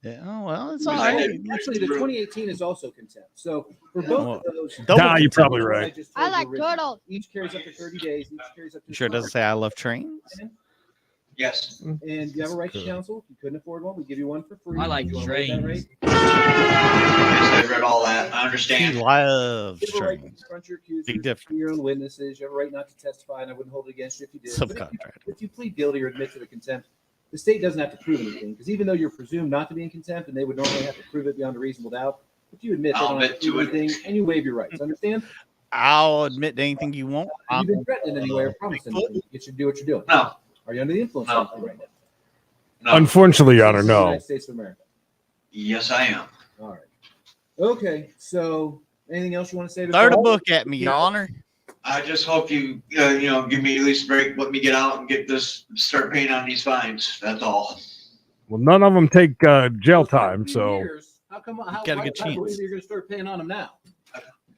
Yeah, oh, well, it's Because all I right. did- Actually, the 2018 is also contempt. So for both of those, Nah, you're probably right. I like turtles. Each carries up to 30 days. Each carries up to You sure it doesn't say I love trains? Yes. And you have a right to counsel. If you couldn't afford one, we give you one for free. I like You wanna waive that trains. rate? Yes, I read all that. I He understand. loves You have a right to trains. confront your accusers, Big difference. your own witnesses. You have a right not to testify, and I wouldn't hold it against you if you did. But Subcontract. if you plead guilty or admit to the contempt, the state doesn't have to prove anything, because even though you're presumed not to be in contempt, and they would normally have to prove it beyond a reasonable doubt, if you admit they I'll don't have to admit to prove it. anything, and you waive your rights. Understand? I'll admit to anything you want. Have you been threatened in any way or promised anything? You should do what you're doing. No. Are you under the influence of something right now? No. Unfortunately, Your Honor, Citizen of the no. United States of America. Yes, I am. All right. Okay. So, anything else you want to say? Throw the book at me, Your Honor. I just hope you, give me at least a break, let me get out and start paying on these fines. That's all. Well, none of them take jail time, so How come? Got a good I believe chance. you're going to start paying on them now.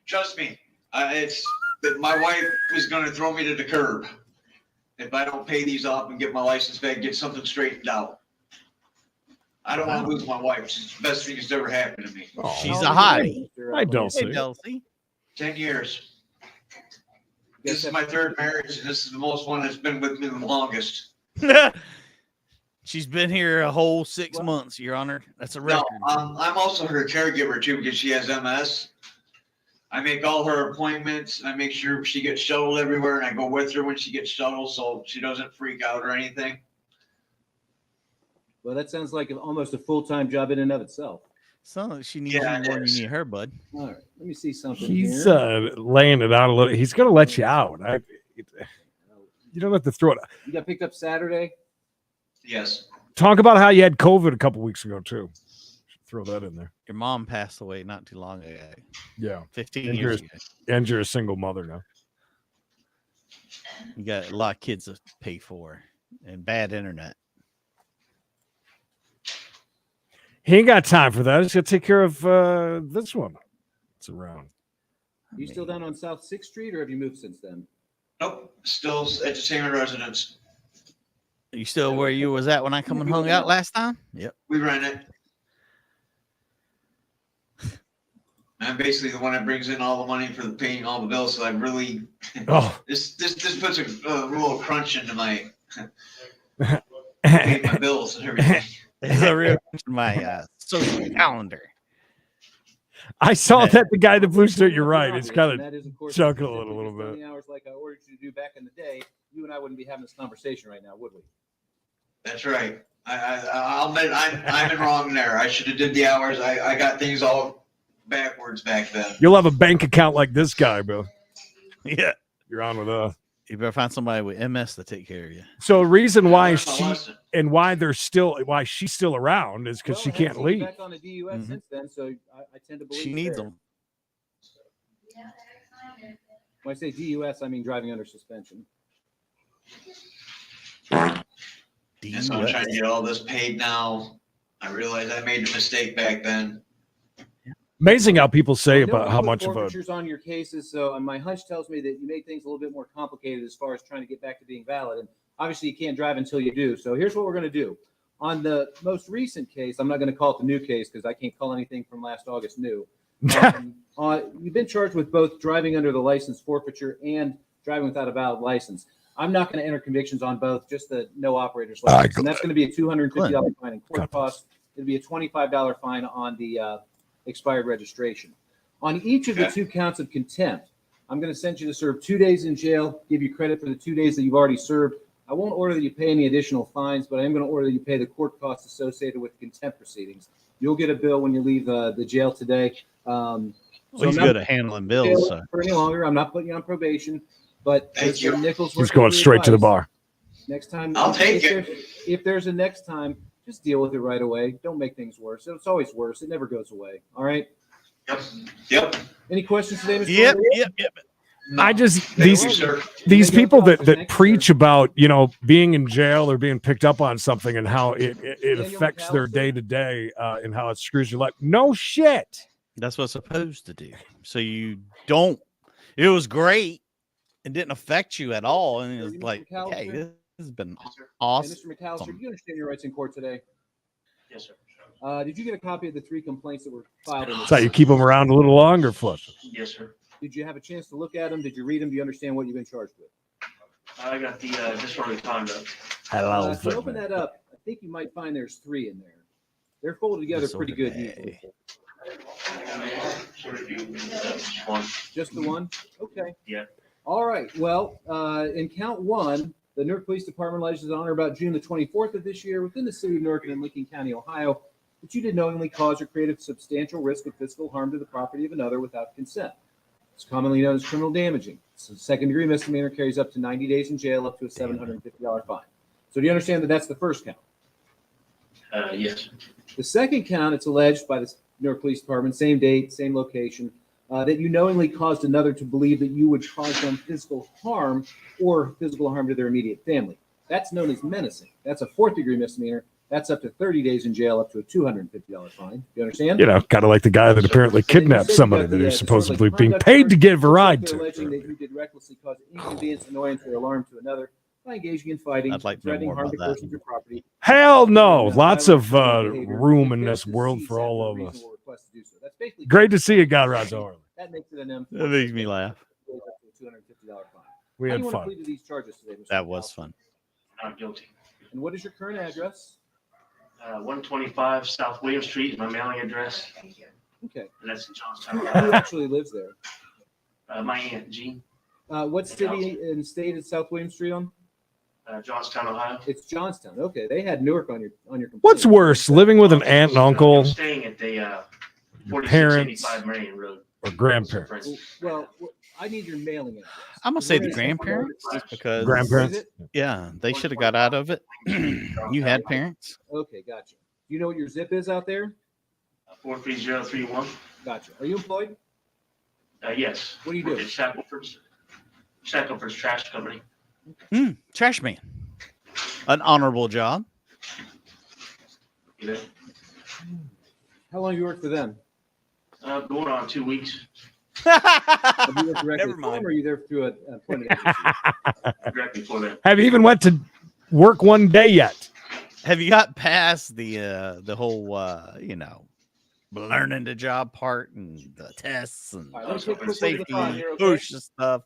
Trust me, it's that my wife is going to throw me to the curb if I don't pay these off and get my license back, get something straightened out. I don't want to lose my wife. She's the best thing that's ever happened to me. She's a hottie. Hi, Dulcie. Hey, Dulcie. 10 years. This is my third marriage, and this is the most one that's been with me the longest. She's been here a whole 6 months, Your Honor. That's a record. No, I'm also her caregiver too because she has MS. I make all her appointments. I make sure she gets shuttled everywhere, and I go with her when she gets shuttled so she doesn't freak out or anything. Well, that sounds like almost a full-time job in and of itself. So she needs you more than you need her, bud. All right. Let me see something he's here. laying it out a little. He's going to let you out. You don't have to throw it. You got picked up Saturday? Yes. Talk about how you had COVID a couple weeks ago, too. Throw that in there. Your mom passed away not too long ago. Yeah. 15 And years you're, ago. and you're a single mother now. You got a lot of kids to pay for and bad internet. He ain't got time for that. He's got to take care of this one. It's around. Are you still down on South 6th Street, or have you moved since then? Nope. Still entertainment residence. You still where you was at when I come and hung out last time? Yep. We rent it. I'm basically the one that brings in all the money for paying all the bills. So I really, this puts a little crunch into my paying my bills and everything. It's a real my social calendar. I saw that the guy in the blue shirt. You're right. It's kind And that is, of course, chuckling a if little, you little spend bit. the hours like I ordered you to do back in the day, you and I wouldn't be having this conversation right now, would we? That's right. I'll admit I'm in wrong there. I should have did the hours. I got things all backwards back then. You'll have a bank account like this guy, Bill. Yeah. You're on with us. You better find somebody with MS to take care of you. So the reason why learned my she lesson. and why she's still around is because she Well, I haven't can't seen you leave. back on a DUS since then, so I tend to believe She it needs there. them. When I say DUS, I mean driving under suspension. And so I'm trying to get all this paid now. I realized I made a mistake back then. Amazing how people say I know about you how put much of a forfeitures on your cases, so my hunch tells me that you made things a little bit more complicated as far as trying to get back to being valid. And obviously, you can't drive until you do. So here's what we're going to do. On the most recent case, I'm not going to call it the new case because I can't call anything from last August new. You've been charged with both driving under the license forfeiture and driving without a valid license. I'm not going to enter convictions on both, just the no operator's license. And that's going to be a $250 fine in court costs. It'll be a $25 fine on the expired registration. On each of the two counts of contempt, I'm going to send you to serve 2 days in jail, give you credit for the 2 days that you've already served. I won't order that you pay any additional fines, but I am going to order that you pay the court costs associated with contempt proceedings. You'll get a bill when you leave the jail today. Well, he's good at handling bills. So. For any longer, I'm not putting you on probation, but Thank you. Nichols He's going straight to the bar. Next time, I'll take it. If there's a next time, just deal with it right away. Don't make things worse. It's always worse. It never goes away. All right. Yep. Any questions today, Mr. Yep. Gordon? Yep. I just Thank you, sir. these people that preach about being in jail or being picked up on something and how it affects their day to day and how it screws your life. No shit. That's what it's supposed to do. So you don't. It was great. It didn't affect you at all, and it was like, hey, this has been Hey, awesome. Mr. McAllister, do you understand your rights in court today? Yes, sir. Did you get a copy of the 3 complaints that were filed in this? So you keep them around a little longer, Flush. Yes, sir. Did you have a chance to look at them? Did you read them? Do you understand what you've been charged with? I got the disorderly conduct. Hello, If you open that up, I think you might find there's 3 in there. They're folded together pretty good usually. Just the one? Okay. Yeah. All right. Well, in count 1, the Newark Police Department alleges on or about June the 24th of this year within the city of Newark and in Lincoln County, Ohio, that you did knowingly cause or create a substantial risk of physical harm to the property of another without consent. It's commonly known as criminal damaging. So second-degree misdemeanor carries up to 90 days in jail, up to a $750 fine. So do you understand that that's the first count? Yes. The second count, it's alleged by the Newark Police Department, same date, same location, that you knowingly caused another to believe that you would cause them physical harm or physical harm to their immediate family. That's known as menacing. That's a fourth-degree misdemeanor. That's up to 30 days in jail, up to a $250 fine. You understand? You know, kind of like the guy that apparently kidnapped somebody that is supposedly being paid to give a ride They're to. alleging that you did recklessly cause inconvenience, annoyance, or alarm to another by engaging in fighting, I'd like to know threatening more harm to about that. persons or property. Hell no. Lots of room in this world for all of us. Great to see you, God Razo Harley. That makes it an M. That makes me laugh. Goes up to a $250 fine. We How had do you want to fun. plead to these charges today, Mr. That was fun. Not guilty. And what is your current address? 125 South William Street, my mailing address. Okay. And that's in Who Johnstown. actually lives there? My aunt, Jean, What city and state is South William Street on? Johnstown, Ohio. It's Johnstown. Okay, they had Newark on your complaint. What's worse, living with an aunt and uncle I'm staying at the parents 4685 Marion Road. or grandparents? Well, I need your mailing address. I'm gonna say the grandparents, just because Grandparents? Yeah, they should have got out of it. You had parents. Okay, gotcha. Do you know what your zip is out there? 43031. Gotcha. Are you employed? Yes. What do you do? It's Shackelford's Trash Company. Trash man. An honorable job. You know, How long have you worked for them? going on 2 weeks. Have you worked directly Never for mind. them, or are you there through an employment agency? Directly for them. Have you even went to work one day yet? Have you got past the whole learning the job part and the tests and All right, let's take a quick look at the safety file here, okay? push and stuff?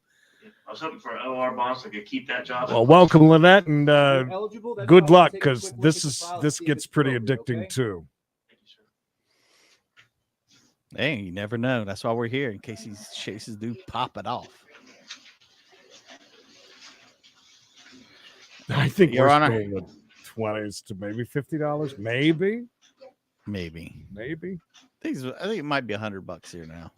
I was hoping for an OR bond so I could keep that job. Well, welcome, Lynette, and You're eligible. That's good why I'll luck, take a because quick look this at the file and this see if gets it's pretty appropriate, addicting okay? too. Hey, you never know. That's why we're here, in case these chases do pop it off. I think Your we're Honor. spending the 20s to maybe $50, maybe. I think it might be $100 here now.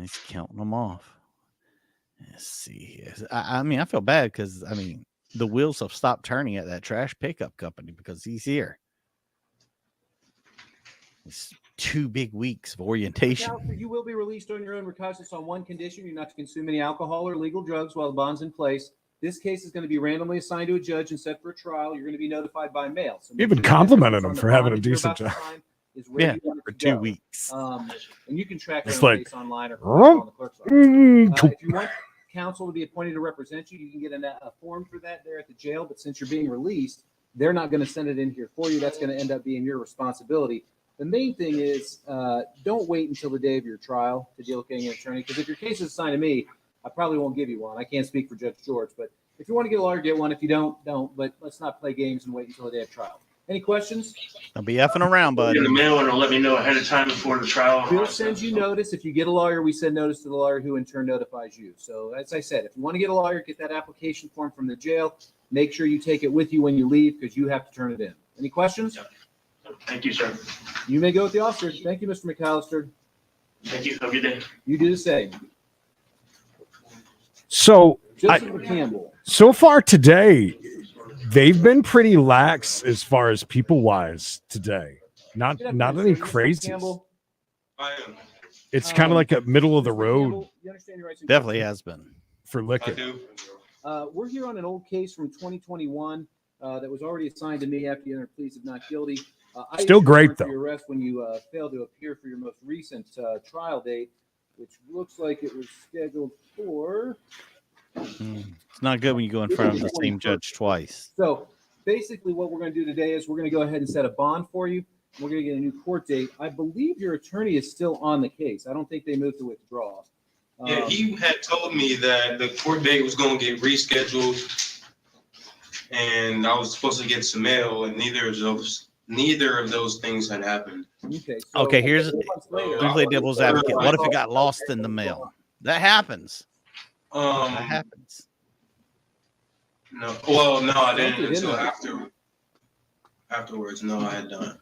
He's counting them off. Let's see here. I mean, I feel bad because the wheels have stopped turning at that trash pickup company because he's here. It's 2 big weeks of orientation. Now, you will be released on your own recognizance on one condition: you're not to consume any alcohol or illegal drugs while the bond's in place. This case is going to be randomly assigned to a judge and set for a trial. You're going to be notified by mail. So Even complimented him for having a decent job. Yeah, for 2 weeks. And you can track It's your like, case online or on the clerk's office. mm, If you want counsel to be appointed to represent you, you can get a form for that there at the jail. But since you're being released, they're not going to send it in here for you. That's going to end up being your responsibility. The main thing is don't wait until the day of your trial to deal with getting an attorney. Because if your case is assigned to me, I probably won't give you one. I can't speak for Judge George. But if you want to get a lawyer, get one. If you don't. But let's not play games and wait until the day of trial. Any questions? Don't be effing around, bud. In the mail, and it'll let me know ahead of time before the trial. Bill sends you notice. If you get a lawyer, we send notice to the lawyer who in turn notifies you. So as I said, if you want to get a lawyer, get that application form from the jail. Make sure you take it with you when you leave because you have to turn it in. Any questions? Thank you, sir. You may go with the officer. Thank you, Mr. McAllister. Thank you. Have a good day. You do the same. So, Joseph Campbell. so far today, they've been pretty lax as far as people wise today. Not any crazies. Campbell. It's kind of like a middle of the road You understand your rights and Definitely has been. for liquor. We're here on an old case from 2021 that was already assigned to me after you entered pleas of not guilty. I Still issued a great, warrant for though. your arrest when you failed to appear for your most recent trial date, which looks like it was scheduled for. It's not good when you go in front of the same judge twice. So basically what we're going to do today is we're going to go ahead and set a bond for you. We're going to get a new court date. I believe your attorney is still on the case. I don't think they moved to withdraw. Yeah, he had told me that the court date was going to get rescheduled, and I was supposed to get some mail, and neither of those things had happened. Okay. Okay, here's play devil's advocate. What if it got lost in the mail? That happens. That happens. No, well, no, I didn't You until didn't? afterwards. No, I had done.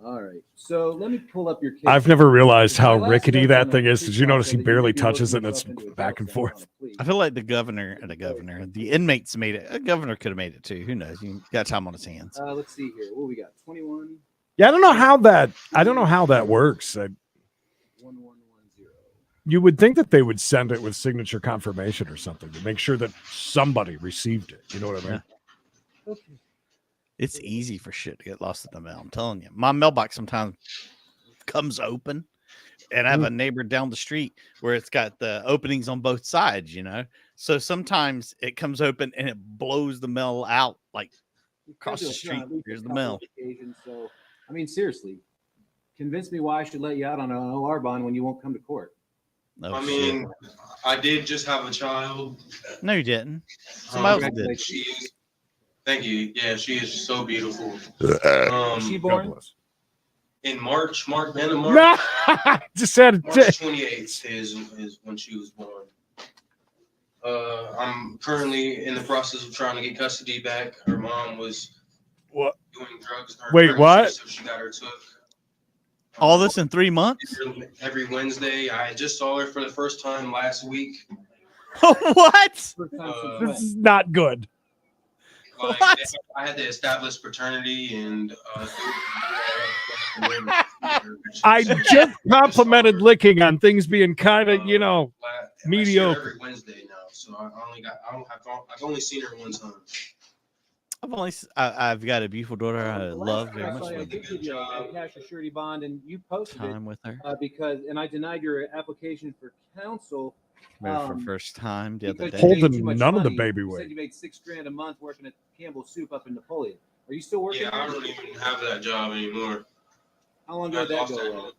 All right. So let me pull up your case. I've never realized how My last rickety notes that on thing the is. police Did you notice officer he that you barely may be touches it working and it's yourself into a back and jail cell on forth? a plea. I feel like the inmates made it. A governor could have made it too. Who knows? He got time on his hands. Let's see here. What we got? 21. Yeah, I don't know how that works. You would think that they would send it with signature confirmation or something to make sure that somebody received it. You know what I mean? Okay. It's easy for shit to get lost in the mail. I'm telling you. My mailbox sometimes comes open, and I have a neighbor down the street where it's got the openings on both sides, you know? So sometimes it comes open and it blows the mail out like across the street. Here's the mail. So, I mean, seriously, convince me why I should let you out on an OR bond when you won't come to court. Oh, I mean, I did just have a child. No, you didn't. Somebody else did. She is, thank you. Yeah, she is so beautiful. She born? In March, end of March. Just said March 28th is when she was born. I'm currently in the process of trying to get custody back. Her mom was doing drugs. Wait, what? So she got her took. All this in 3 months? Every Wednesday. I just saw her for the first time last week. What? This is not good. Like, I had to establish paternity and I just complimented licking on things being kind of, mediocre. every Wednesday now. So I've only seen her one time. I've got a beautiful daughter I love very much. I did give you a cash or surety bond, and you posted Time it with her. because, and I denied your application for counsel. Married for the first time the other because day. you made Holding too much none of the money. baby You weight. said you made $6,000 a month working at Campbell's Soup up in Napoleon. Are you still working? Yeah, I there? don't even have that job anymore. How long did that lost go that away? job.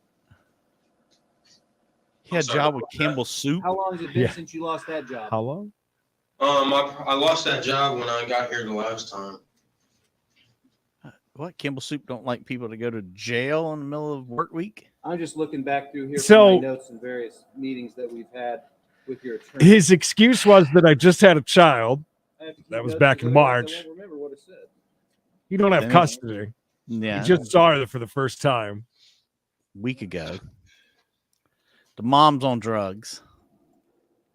He had a job with Campbell's Soup. How long has it been Yeah. since you lost that job? How long? I lost that job when I got here the last time. What? Campbell's Soup don't like people to go to jail in the middle of work week? I'm just looking back through here So- for my notes and various meetings that we've had with your attorney. His excuse was that I just had a child. I have to keep That was notes back because in otherwise March. I won't remember what it said. You don't have Then- custody. Yeah. You just saw her for the first time. Week ago. The mom's on drugs.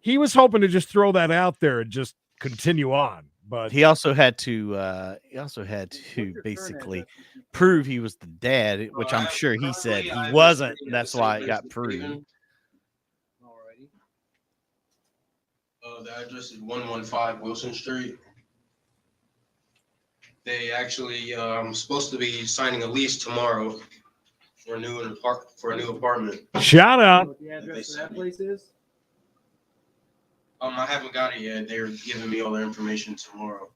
He was hoping to just throw that out there and just continue on, but He also had to basically prove he was the dad, which I'm sure he said he wasn't. That's why it got proved. Alrighty. The address is 115 Wilson Street. They actually, I'm supposed to be signing a lease tomorrow for a new apartment. shout out. What the address of that place is? I haven't got it yet. They're giving me all the information tomorrow.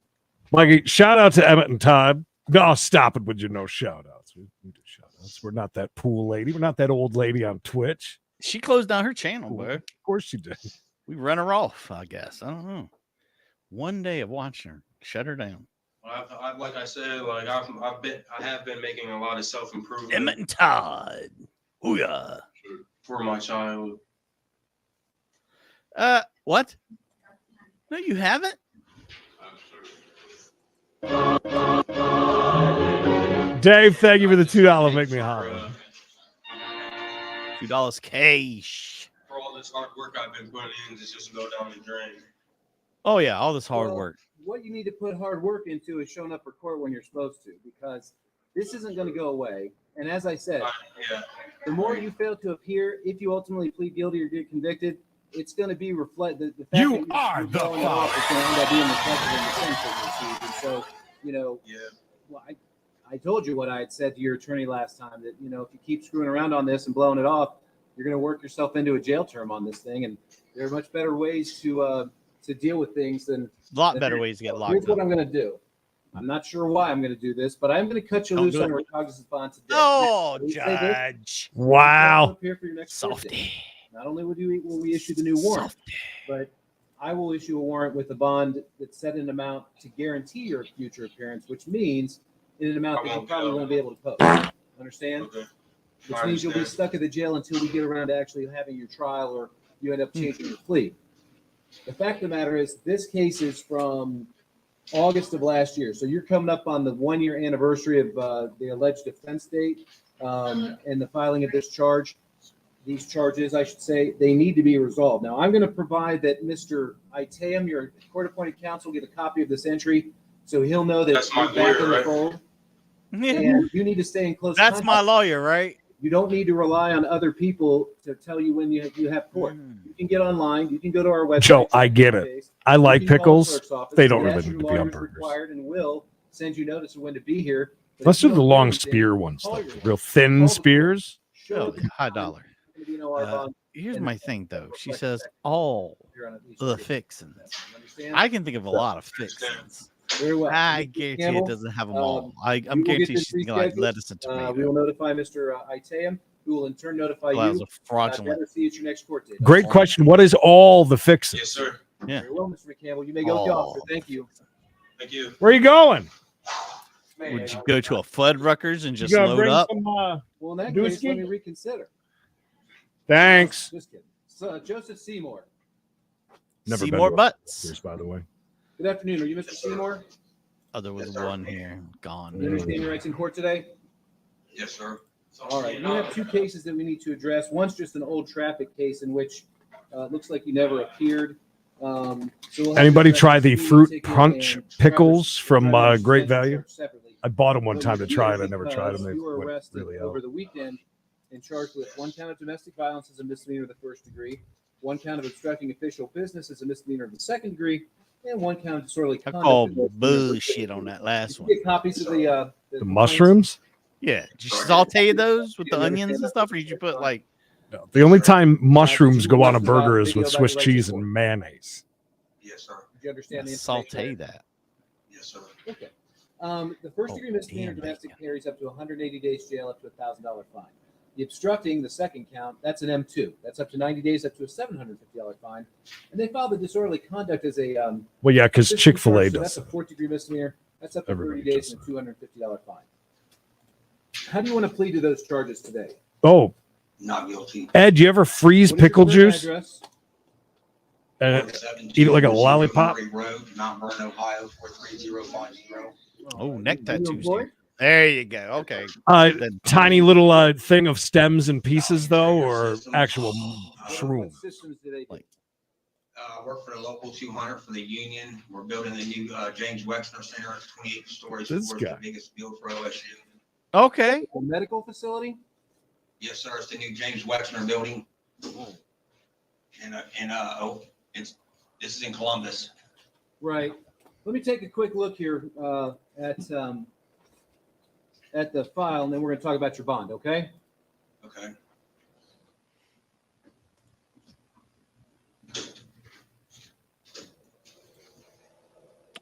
Mikey, shout out to Emmett and Todd. No, stop it with your no shout outs. We do shout outs. We're not that pool lady. We're not that old lady on Twitch. She closed down her channel, bro. Of course she did. We run her off, I guess. I don't know. One day of watching her, shut her down. I've like I said, like I have been making a lot of self improvement. Emmett and Todd. Hoo-yah. For my child. What? No, you haven't? Dave, thank you for the $2. Make me holler. $2 cash. For all this hard work I've been putting in, it's just go down the drain. Oh yeah, all this hard Well, work. What you need to put hard work into is showing up for court when you're supposed to, because this isn't going to go away. And as I said, Yeah. the more you fail to appear, if you ultimately plead guilty or get convicted, it's going to be reflected. The fact You that are you're the going off is going to end up being reflected in the sentence that you receive. And so, well, I told you what I had said to your attorney last time, that, if you keep screwing around on this and blowing it off, you're going to work yourself into a jail term on this thing. And there are much better ways to deal with things than A lot better ways to get locked Here's up. what I'm going to do. I'm not sure why I'm going to do this, but I'm going to cut you Don't loose do on it. a recognizance bond today. Oh, Let me say this. Judge. Wow. Up here for your next court Softy. date. Not only will we issue the new warrant, but I will issue a warrant with a bond that's set an amount to guarantee your future appearance, which means in an amount that you probably won't be able to post. Understand? Okay. Which I means you'll be understand. stuck in the jail until we get around to actually having your trial, or you end up changing your plea. The fact of the matter is, this case is from August of last year. So you're coming up on the 1-year anniversary of the alleged offense date and the filing of this charge. These charges, I should say, they need to be resolved. Now, I'm going to provide that Mr. Iteum, your court-appointed counsel, get a copy of this entry so he'll know that That's my you're back lawyer, in the right? fold. And you need to stay in close That's my contact. lawyer, right? You don't need to rely on other people to tell you when you have court. You can get online. You can go to our website. Joe, I get it. I like You can call the pickles. clerk's office, They don't and really ask need your to be on lawyer if burgers. required, and will send you notice of when to be here. But Let's if you do the don't long anything, spear ones, call though. your lawyer. Real thin spears. Show Oh, high dollar. you know, our bond. Here's my thing, though. She says all You're on at least the 30. fixins. Understand? I can think of a lot of fixins. Very well. I Mr. guarantee Campbell, it doesn't have them all. we I'm will get guaranteed this she's thinking like rescheduled. lettuce and tomato. We will notify Mr. Iteum, who will in turn notify Well, that was you. a fraudulent. Better see you at your next court date. Great question. What is all the fixes? Yes, sir. Yeah. Very well, Mr. Campbell. You may go, Oh. officer. Thank you. Thank you. Where are you going? Would you go to a Fuddruckers and just You gonna load bring up? some, Well, in that Dusky? case, let me reconsider. Thanks. Just kidding. So, Joseph Seymour. Never been Seymour to a Butts. Fuddruckers, by the way. Good afternoon. Are you Mr. Seymour? Oh, there was one here. Gone. You understand your rights in court today? Yes, sir. All right. You have two cases that we need to address. One's just an old traffic case in which it looks like you never appeared. So we'll have Anybody to try address the speeding fruit ticket punch and pickles driver's from suspension Great charge Value? separately. I bought them one What time we to do try is it. I never tried them. They You were went arrested really over out. the weekend and charged with 1 count of domestic violence as a misdemeanor of the first degree, 1 count of obstructing official business as a misdemeanor of the second degree, and 1 count of disorderly I conduct. call as a misdemeanor of the bullshit on that last Did you one. get copies of the The mushrooms? Yeah. Did you saute those with the onions and stuff, or did you put like? No. The only time mushrooms go on a burger is with Swiss cheese and mayonnaise. Yes, sir. Did you understand the Saute that. Yes, sir. Okay. The first degree misdemeanor damn, domestic carries up to 180 days jail, up to $1,000 fine. The obstructing, the second count, that's an M2. That's up to 90 days, up to a $750 fine. And they filed the disorderly conduct as a Well, yeah, because system Chick-fil-A charge, so does. that's a 4th degree misdemeanor. That's up to Everybody 30 days does and a $250 fine. How do you want to plead to those charges today? Oh, Not guilty. Ed, you ever freeze What is your pickle current juice address? and eat it like a lollipop? Road, Mount Vernon, Ohio, 43050. Oh, neck Are you tattoos. employed? dude. There you go. Okay. Tiny little thing of stems and pieces, though, or actual shroom? What systems do they do? Work for the local 200 for the union. We're building the new James Wexner Center. It's 28 stories. This It's guy. the biggest build for OSU. Okay. A medical facility? Yes, sir. It's the new James Wexner building. This is in Columbus. Right. Let me take a quick look here at the file, and then we're going to talk about your bond, okay? Okay.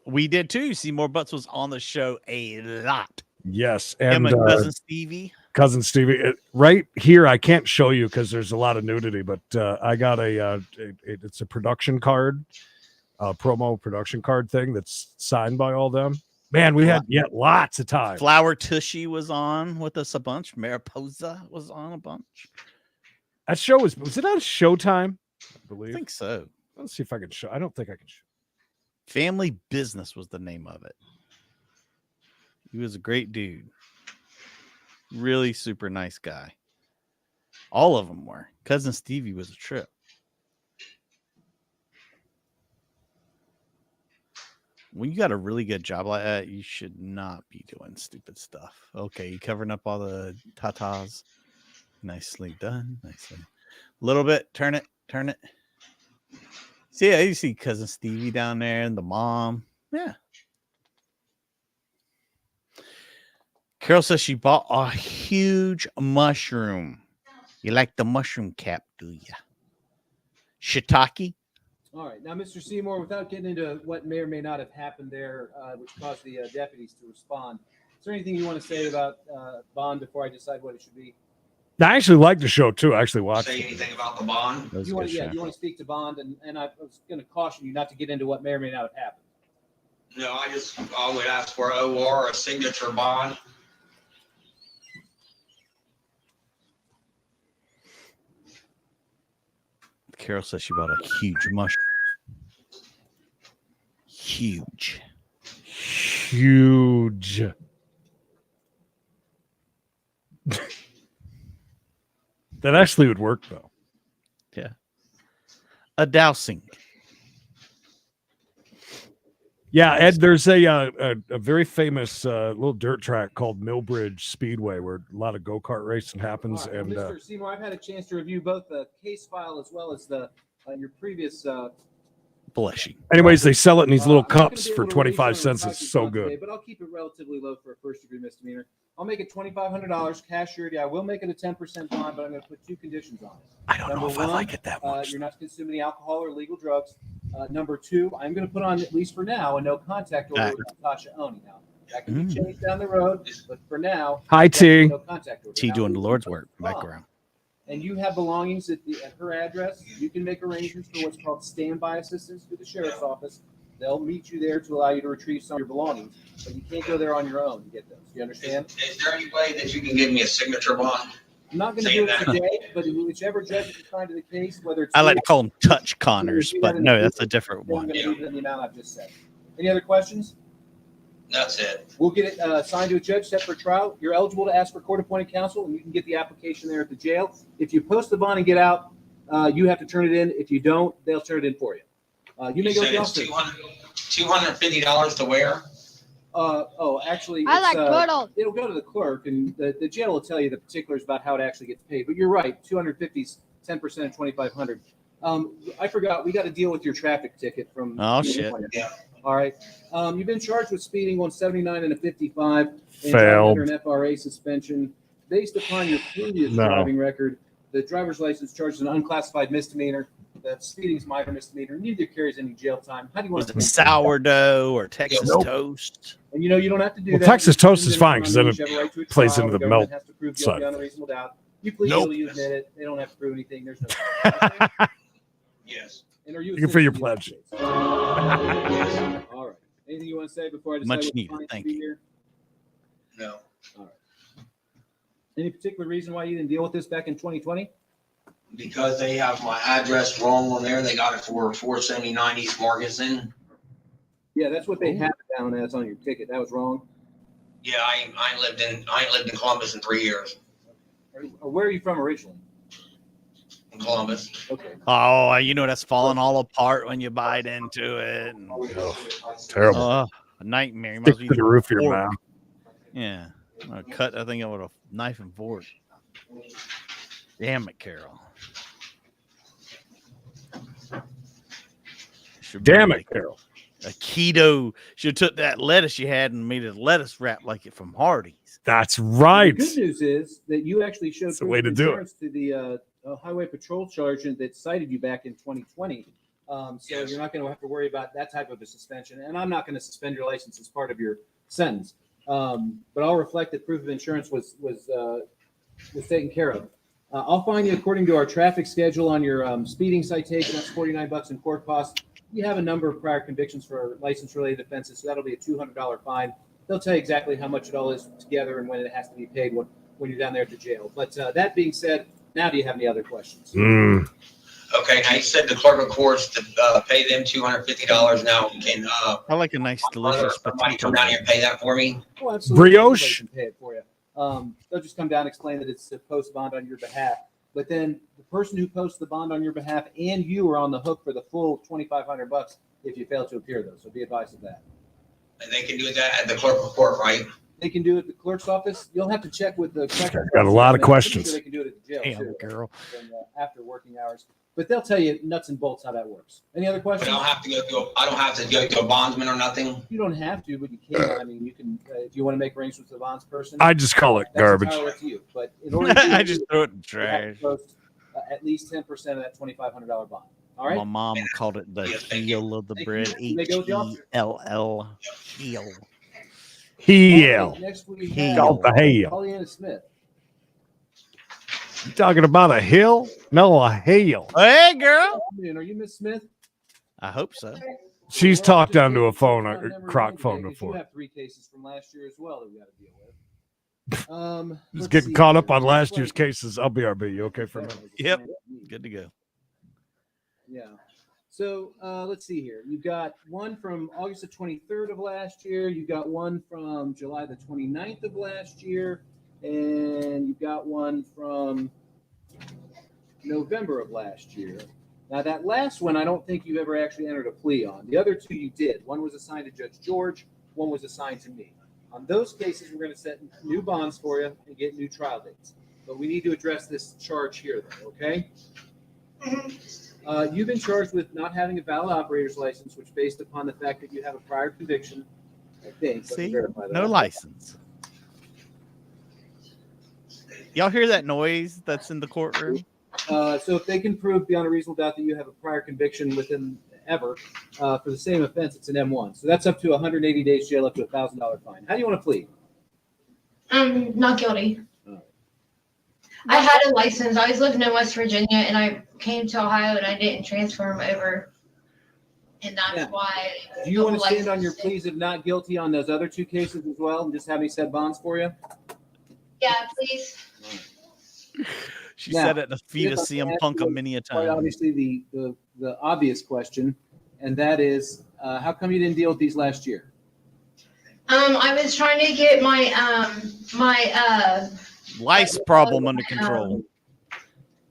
We did too. Seymour Butts was on the show a lot. Yes, Him and and cousin Stevie. Cousin Stevie, right here. I can't show you because there's a lot of nudity, but I got it's a production card, promo production card thing that's signed by all them. Man, we had lots of time. Flower Tushy was on with us a bunch. Mariposa was on a bunch. That show was it on Showtime? I I believe. think so. Let's see if I can show. I don't think I can show. Family Business was the name of it. He was a great dude. Really super nice guy. All of them were. Cousin Stevie was a trip. When you got a really good job like that, you should not be doing stupid stuff. Okay, you covering up all the tatas. Nicely done. Nicely. A little bit. Turn it. Turn it. See, yeah, you see Cousin Stevie down there and the mom. Yeah. Carol says she bought a huge mushroom. You like the mushroom cap, do you? Shiitake? All right. Now, Mr. Seymour, without getting into what may or may not have happened there, which caused the deputies to respond, is there anything you want to say about bond before I decide what it should be? I actually like the show too. I actually watched Say it. anything about the bond? That was a You want, good show. you want to speak to bond, and I was going to caution you not to get into what may or may not have happened. No, I would ask for OR, a signature bond. Carol says she bought a huge mushroom. Huge. huge. That actually would work though. Yeah. A dousing. Yeah, Ed, there's a very famous little dirt track called Millbridge Speedway where a lot of go-kart racing happens. All right, And well, Mr. Seymour, I've had a chance to review both the case file as well as the your previous. Bless you. anyways, they sell it in these little I'm not gonna cups be able for to 25 raise cents. on It's the so today, good. but I'll keep it relatively low for a first-degree misdemeanor. I'll make it $2,500 cash surety. I will make it a 10% bond, but I'm going to put two conditions on it. I don't know if I like it that much. You're not consuming any alcohol or illegal drugs. Number two, I'm going to put on, at least for now, a no contact order with Natasha Oni. Now, that can be changed down the road, but for now, Hi, T. no contact order. T Now, doing the if Lord's you work. bond Background. and you have belongings at her address, you can make arrangements for what's called standby assistance through the sheriff's office. They'll meet you there to allow you to retrieve some of your belongings, but you can't go there on your own to get those. Do you understand? Is there any way that you can give me a signature bond? I'm not going to Saying do it that. today, but whichever judge is assigned to the case, whether it's I like to call them touch Connors, but no, that's a different I'm one. going to leave it in the amount I've just said. Any other questions? That's it. We'll get it assigned to a judge set for trial. You're eligible to ask for court-appointed counsel, and you can get the application there at the jail. If you post the bond and get out, you have to turn it in. If you don't, they'll turn it in for you. You may You go said to the it's officer. $250 to wear? Actually, I like it's, turtles. it'll go to the clerk, and the jail will tell you the particulars about how it actually gets paid. But you're right, 250 is 10% of 2,500. I forgot, we got to deal with your traffic ticket from. Oh, shit. Yeah. All right. You've been charged with speeding on 79 and a 55. And Failed. under an FRA suspension. Based upon your previous No. driving record, the driver's license charges an unclassified misdemeanor. The speeding's minor misdemeanor. Neither carries any jail time. How do you want Was it sourdough or Texas Nope. toast? And you know you don't have to do Well, that. Texas You toast is can fine because then you it have a right to a plays trial. into the government melt has to prove guilty side. on a reasonable doubt. You plead Nope. guilty, you admit it. They don't have to prove anything. There's no. Yes. And are you a You can feel your citizen pledge. of the United States? All right. Anything you want to say before I decide Much what needed. client to Thank be you. here? No. All right. Any particular reason why you didn't deal with this back in 2020? Because they have my address wrong on there. They got it for 479 East Markinson. Yeah, that's what they have it down as on your ticket. That was wrong. Yeah, I ain't lived in Columbus in 3 years. Where are you from originally? In Columbus. Okay. Oh, you know that's falling all apart when you bite into it. And, Terrible. a nightmare. You Stick must to the roof of your fork. mouth. Yeah. I cut that thing out with a knife and fork. Damn it, Carol. Should be Damn it, like Carol. A keto. Should have took that lettuce you had and made a lettuce wrap like it from Hardee's. That's right. The good news is that you actually showed That's the way proof of to do it. insurance to the highway patrol sergeant that cited you back in 2020. So you're not going to have to worry about that type of a suspension. And I'm not going to suspend your license as part of your sentence. But I'll reflect that proof of insurance was taken care of. I'll fine you according to our traffic schedule on your speeding citation. That's $49 in court costs. You have a number of prior convictions for license-related offenses, so that'll be a $200 fine. They'll tell you exactly how much it all is together and when it has to be paid when you're down there at the jail. But that being said, now do you have any other questions? Okay, now you said the clerk of courts to pay them $250 now. Can I like a nice, delicious somebody potato. come down here and pay that for me? Oh, absolutely. Brioche? Somebody can pay it for you. They'll just come down and explain that it's a post bond on your behalf. But then the person who posts the bond on your behalf and you are on the hook for the full $2,500 if you fail to appear, though. So be advised of that. And they can do that at the clerk of court, right? They can do it at the clerk's office. You'll have to check with the. Got a lot of I'm pretty questions. sure they can do it at the jail Damn, too, girl. and, after working hours. But they'll tell you nuts and bolts how that works. Any other But questions? I don't have to go to a bondsman or nothing. You don't have to, but you can. I mean, you can if you want to make arrangements with a bonds person. I just call it that's garbage. entirely up to you. But in order to I just throw it in the you have to trash. post, at least 10% of that $2,500 bond. All right. My mom called it the heel of the Thank bread. you. May go with the officer. H-E-L-L. Heel. Heel. Okay, next we Heel. have Called the heel. Pollyanna Smith. You talking about a hill? No, a hail. Hey, girl. Are you Miss Smith? I hope so. She's talked down to a phone, Not a never crock mind, phone because You before. have 3 cases from last year as well that we got to deal with. He's Let's getting see caught here. up on last year's cases. I'll BRB. You okay for a minute? Yep. Good to go. Yeah. So let's see here. You've got one from August the 23rd of last year. You've got one from July the 29th of last year. And you've got one from November of last year. Now, that last one, I don't think you ever actually entered a plea on. The other two you did. One was assigned to Judge George. One was assigned to me. On those cases, we're going to set new bonds for you and get new trial dates. But we need to address this charge here, though, okay? You've been charged with not having a valid operator's license, which based upon the fact that you have a prior conviction, I think. See, no license. Y'all hear that noise that's in the courtroom? So if they can prove beyond a reasonable doubt that you have a prior conviction within ever for the same offense, it's an M1. So that's up to 180 days jail, up to $1,000 fine. How do you want to plead? Not guilty. I had a license. I was living in West Virginia, and I came to Ohio, and I didn't transfer them over, and that's why. Do you want to stand on your pleas of not guilty on those other two cases as well, and just have me set bonds for you? Yeah, please. She said it in a feed of CM Punk a many a Quite time. obviously, the obvious question, and that is, how come you didn't deal with these last year? I was trying to get my Lice problem under control.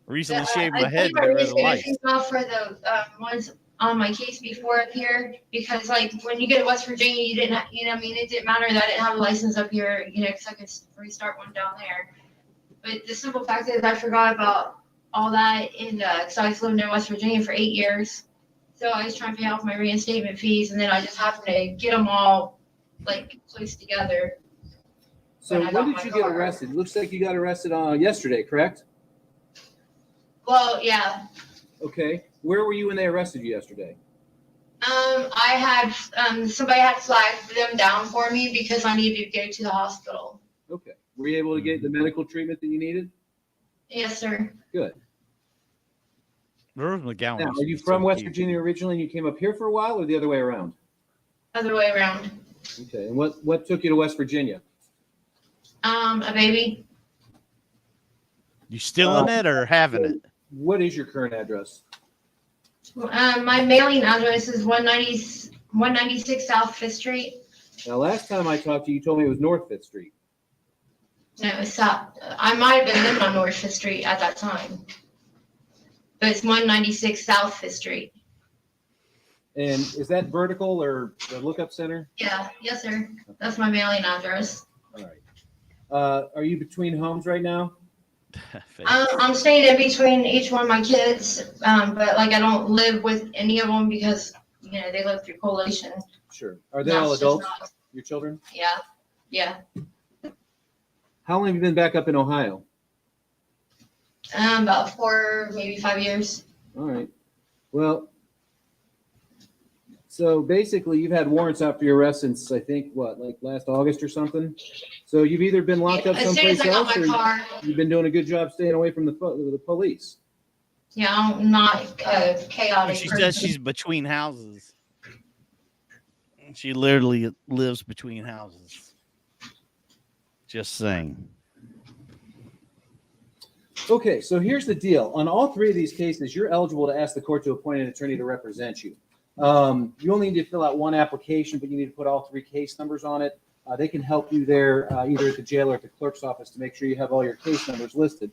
Recently shaved my head to get rid of the lice. off for the ones on my case before up here, because like when you get to West Virginia, you didn't, I mean, it didn't matter that I didn't have a license up here, because I could restart one down there. But the simple fact is I forgot about all that, and because I was living in West Virginia for 8 years, so I was trying to pay off my reinstatement fees, and then I just happened to get them all like placed together. So when did you get arrested? It looks like you got arrested yesterday, correct? Well, yeah. Okay. Where were you when they arrested you yesterday? I had somebody had flagged them down for me because I needed to go to the hospital. Okay. Were you able to get the medical treatment that you needed? Yes, sir. Good. Where's McGowan? Now, are you from West Virginia originally and you came up here for a while, or the other way around? Other way around. Okay. And what took you to West Virginia? A baby. You stealing it or having it? What is your current address? My mailing address is 196 South Fifth Street. Now, last time I talked to you, you told me it was North Fifth Street. No, it's South. I might have been living on North Fifth Street at that time, but it's 196 South Fifth Street. And is that vertical or the lookup center? Yeah, yes, sir. That's my mailing address. All right. Are you between homes right now? I'm staying in between each one of my kids, but like I don't live with any of them because they live through collation. Sure. Are they all adults? Your children? Yeah, yeah. How long have you been back up in Ohio? About 4, maybe 5 years. All right. Well, so basically you've had warrants out for your arrest since I think like last August or something. So you've either been locked up As soon as someplace I got else, my or car. you've been doing a good job staying away from the police. Yeah, I'm not chaotic. She says she's between houses. She literally lives between houses. Just saying. Okay, so here's the deal. On all three of these cases, you're eligible to ask the court to appoint an attorney to represent you. You only need to fill out one application, but you need to put all 3 case numbers on it. They can help you there either at the jail or at the clerk's office to make sure you have all your case numbers listed.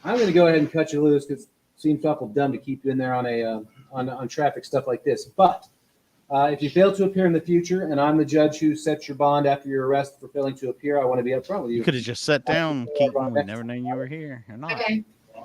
I'm going to go ahead and cut you loose because it seems awful dumb to keep you in there on on traffic stuff like this. But if you fail to appear in the future, and I'm the judge who sets your bond after your arrest for failing to appear, I want to be upfront with you. You could have just sat down, Keaton. We never known you were here or not. Okay.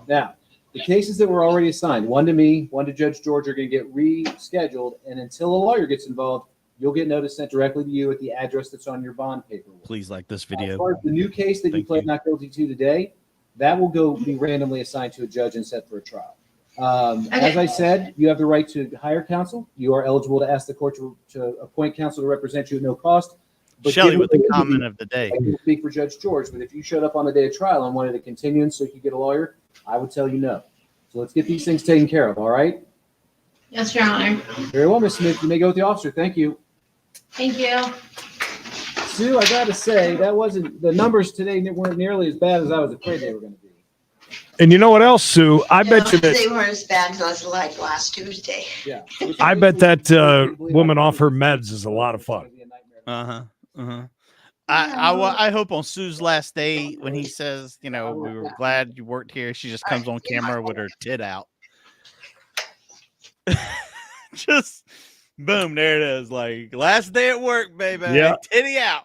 Now, the cases that were already assigned, one to me, one to Judge George, are going to get rescheduled. And until a lawyer gets involved, you'll get notice sent directly to you at the address that's on your bond paperwork. Please like this As video. far as the new case that you pled not guilty to today, that will be randomly assigned to a judge and set for a trial. As I said, you have the right to hire counsel. You are eligible to ask the court to appoint counsel to represent you at no cost. But Shelley with the comment of the day. I can speak for Judge George, but if you showed up on the day of trial and wanted a continuance so you could get a lawyer, I would tell you no. So let's get these things taken care of, all right? Yes, Your Honor. Very well, Ms. Smith. You may go with the officer. Thank you. Thank you. Sue, I got to say, the numbers today weren't nearly as bad as I was afraid they were going to be. And you know what else, Sue? I bet you They that weren't as bad as like last Tuesday. Yeah. I bet that woman off her meds is a lot of fun. I hope on Sue's last day when he says, we were glad you worked here, she just comes on camera with her tit out. Just boom, there it is. Like last day at work, baby. Yeah. Titty out.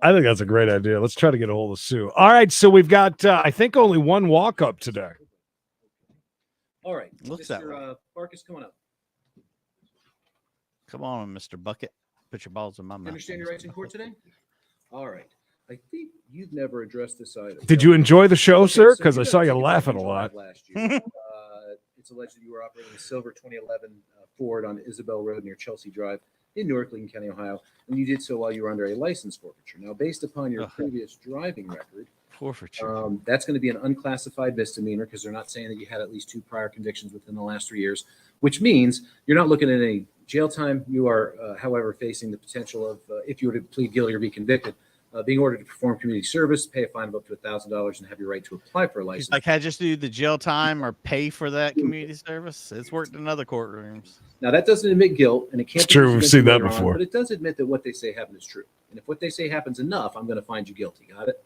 I think that's a great idea. Let's try to get a hold of Sue. All right, so we've got I think only one walk up today. All right. Looks that way. Farkas, coming up. Come on, Mr. Bucket. Put your balls in my mouth. Understand your rights in court today? All right. I think you've never addressed this item. Did you enjoy the show, sir? So Because I got saw you ticket laughing a drive lot. last year. It's alleged that you were operating a silver 2011 Ford on Isabel Road near Chelsea Drive in Newark, Lincoln County, Ohio, and you did so while you were under a license forfeiture. Now, based upon your previous driving record, forfeiture, that's going to be an unclassified misdemeanor because they're not saying that you had at least 2 prior convictions within the last 3 years, which means you're not looking at any jail time. You are, however, facing the potential of, if you were to plead guilty or be convicted, being ordered to perform community service, pay a fine of up to $1,000, and have your right to apply for a license. Like, can I just do the jail time or pay for that community service? It's worked in other courtrooms. Now, that doesn't admit guilt, and it can't. It's true. We've seen that before. But it does admit that what they say happened is true. And if what they say happens enough, I'm going to find you guilty. Got it?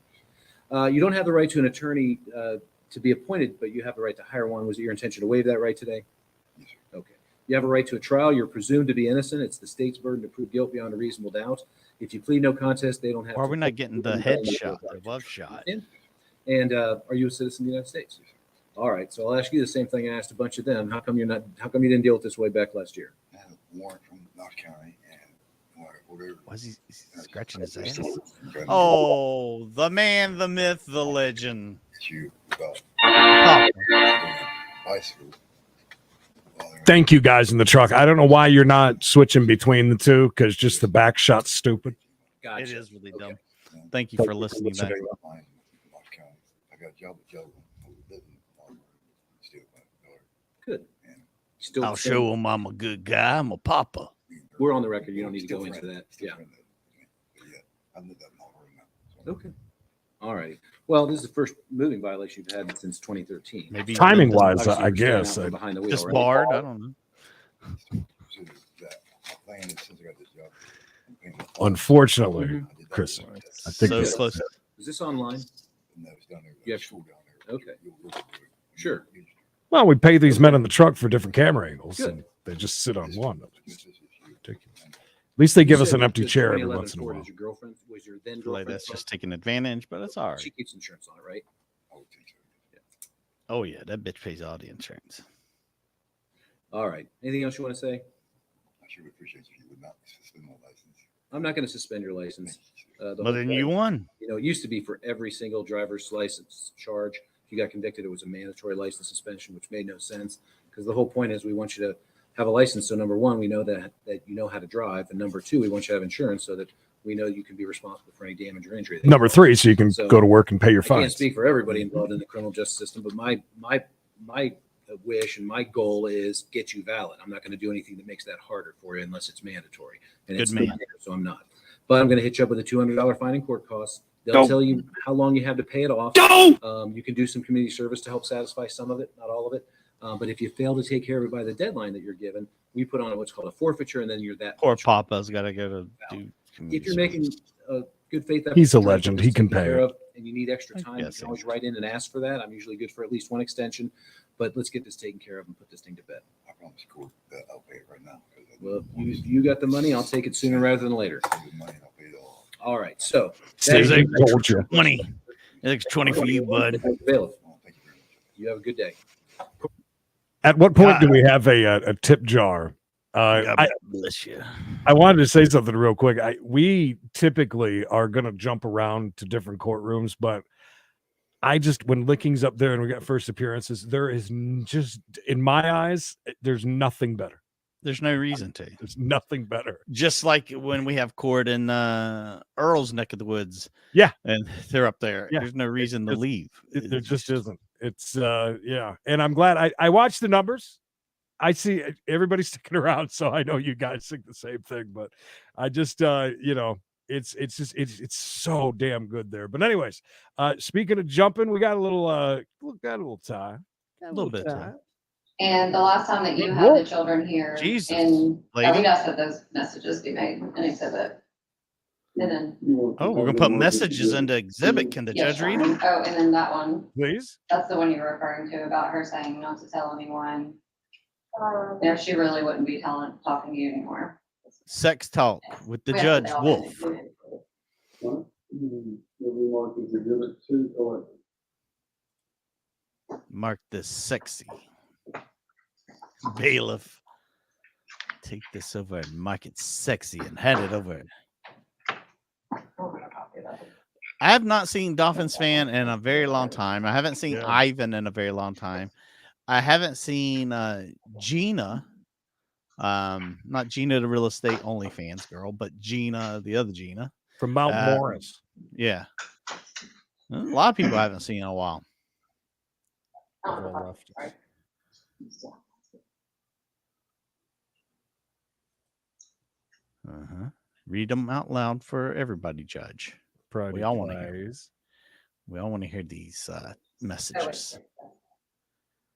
You don't have the right to an attorney to be appointed, but you have the right to hire one. Was it your intention to waive that right today? Okay. You have a right to a trial. You're presumed to be innocent. It's the state's burden to prove guilt beyond a reasonable doubt. If you plead no contest, they don't have. Why are to we not getting the headshot, the love shot? And are you a citizen of the United States? All right. So I'll ask you the same thing I asked a bunch of them. How come you didn't deal with this way back last year? I had a warrant from Knox County and whatever. Why is he scratching his ass? Oh, the man, the myth, the legend. You about bicycle. Thank you guys in the truck. I don't know why you're not switching between the two because just the back shot's stupid. Gotcha. It is really dumb. Thank you for listening back. I got a job with Joe. Good. I'll show him I'm a good guy. I'm a papa. We're on the record. You don't need to go into that. Yeah. Okay. All right. Well, this is the first moving violation you've had since 2013. Maybe timing wise, Obviously, I you're staying guess. out from behind the wheel, Just right? barred. I don't know. Unfortunately, Chris, I think So this- close. Is this online? No, it's down there. Yeah. Okay. Sure. well, we pay these men in the truck for different camera angles, Good. and they just sit on one. It's ridiculous. At least they give us an empty chair every 2011 once in a Ford while. is your girlfriend? Was your then Like girlfriend? that's just taking advantage, but it's all right. She keeps insurance on it, right? Oh yeah, that bitch pays all the insurance. All right. Anything else you want to say? I sure would appreciate if you would not suspend my license. I'm not going to suspend your license. The Well, whole then point- you won. You know, it used to be for every single driver's license charge. If you got convicted, it was a mandatory license suspension, which made no sense because the whole point is we want you to have a license. So number one, we know that you know how to drive, and number two, we want you to have insurance so that we know you can be responsible for any damage or injury. that you Number cause. 3, so you can So, go to work and pay your I can't fines. speak for everybody involved in the criminal justice system, but my wish and my goal is get you valid. I'm not going to do anything that makes that harder for you unless it's mandatory. And Good it's man. not, so I'm not. But I'm going to hit you up with a $200 fine in court costs. They'll Don't. tell you how long you have to pay it off. Don't. You can do some community service to help satisfy some of it, not all of it. But if you fail to take care of it by the deadline that you're given, we put on what's called a forfeiture, and then you're that. Poor Papa's got to go to do. If you're making a good faith effort He's to a try to legend. get He this can taken pay care it. of, and you need extra time, you guess can always write in and ask for that. I'm usually good for at least one extension, but let's get this taken care of and put this thing to bed. I promise court that I'll pay it right now. Well, you got the money. I'll take it sooner rather than later. All right. So Says that they is- told you. 20. It's 20 for you, bud. Bailiff, you have a good day. At what point do we have a tip jar? God bless you. I wanted to say something real quick. We typically are going to jump around to different courtrooms, but I just, when Licking's up there and we got first appearances, there is just, in my eyes, there's nothing better. There's no reason to. There's nothing better. Just like when we have court in Earl's neck of the woods. Yeah. And they're up there. Yeah. There's no reason to leave. There just isn't. It's, yeah. And I'm glad I watched the numbers. I see everybody sticking around, so I know you guys think the same thing, but I just, it's so damn good there. But anyways, speaking of jumping, we got a little time. A little bit of time. And the last time that you Good had the Lord. children here, Jesus, and lady. we'd ask that those messages be made an exhibit. And then, Oh, we're gonna put messages into exhibit. Can the yes, judge read them? oh, and then that one, Please. that's the one you were referring to about her saying not to tell anyone. Yeah, she really wouldn't be talking to you anymore. Sex talk with the We have to Judge put all that Wolf. included. Mark this sexy. Bailiff. Take this over and mark it sexy and hand it over. I have not seen Dolphins fan in a very long time. I haven't seen Ivan in a very long time. I haven't seen Gina. Not Gina, the real estate OnlyFans girl, but Gina, the other Gina. From Mount Morris. Yeah. A lot of people I haven't seen in a while. Read them out loud for everybody, Judge. We all want to hear. We all want to hear these messages.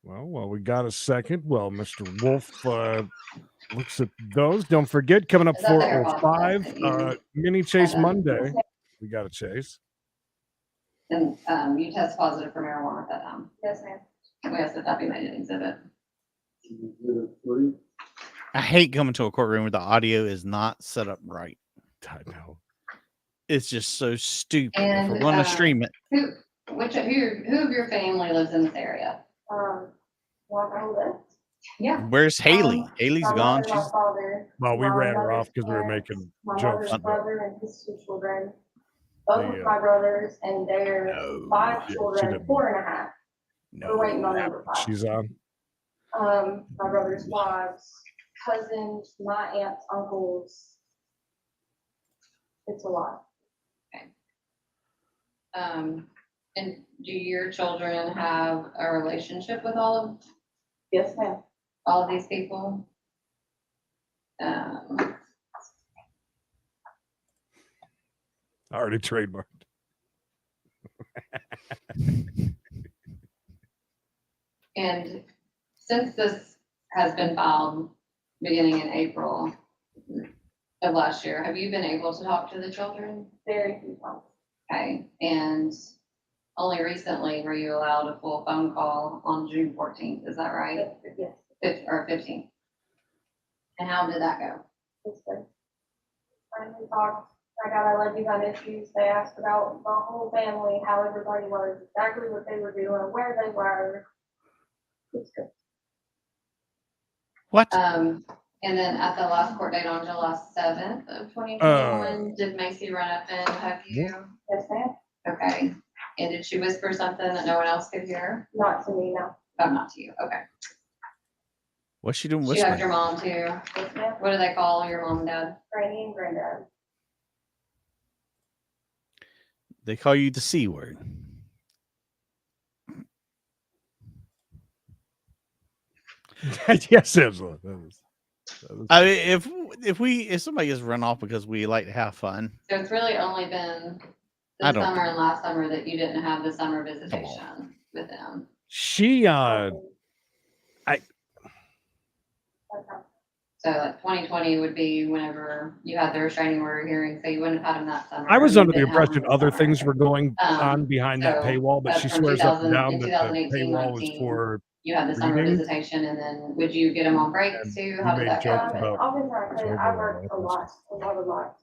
Well, while we got a second, well, Mr. Wolf looks at those. Don't forget, coming up 4:05, Mini Chase Monday. We got a chase. And you test positive for marijuana at that time? Yes, ma'am. We asked that that be made an exhibit. I hate coming to a courtroom where the audio is not set up right. I know. It's just so stupid. And, if we're going to stream it. Who of your family lives in this area? Yeah. Where's Haley? Haley's gone. She's Well, we ran her off because we were making jokes. Brother and his 2 children. Both of my brothers and their 5 children, 4.5. We're waiting on number 5. She's on. My brother's wives, cousins, my aunts, uncles. It's a lot. And do your children have a relationship with all of? Yes, ma'am. All of these people? I already trademarked. And since this has been filed beginning in April of last year, have you been able to talk to the children? Very few times. Okay, and only recently were you allowed a full phone call on June 14th, is that right? Yes. Or 15th? And how did that go? It's good. Finally talked. I got our levy gun issues. They asked about the whole family, how everybody was, exactly what they were doing, where they were. It's good. What? And then at the last court date on July 7th of 2021, did Macy run up and hug you? Yes, ma'am. Okay. And did she whisper something that no one else could hear? Not to me, no. Oh, not to you. Okay. What's she doing? She hugged your Whispering? mom too. Yes, ma'am. What do they call your mom and dad? Granny and granddad. They call you the C word. Yes, Angela. I mean, if somebody gets run off because we like to have fun, So it's really only been I this don't summer and last summer that you didn't have the summer visitation with them. She So like 2020 would be whenever you had the restraining order hearing, so you wouldn't have had them that summer. I was You under the didn't have impression them other this summer. things were going on behind that so paywall, but she from swears up and 2000 down in that the 2018, paywall was 19, for You had the summer reading. visitation, and then would you get them on breaks too? How we did made that jokes go? about Often I could, I worked a lot.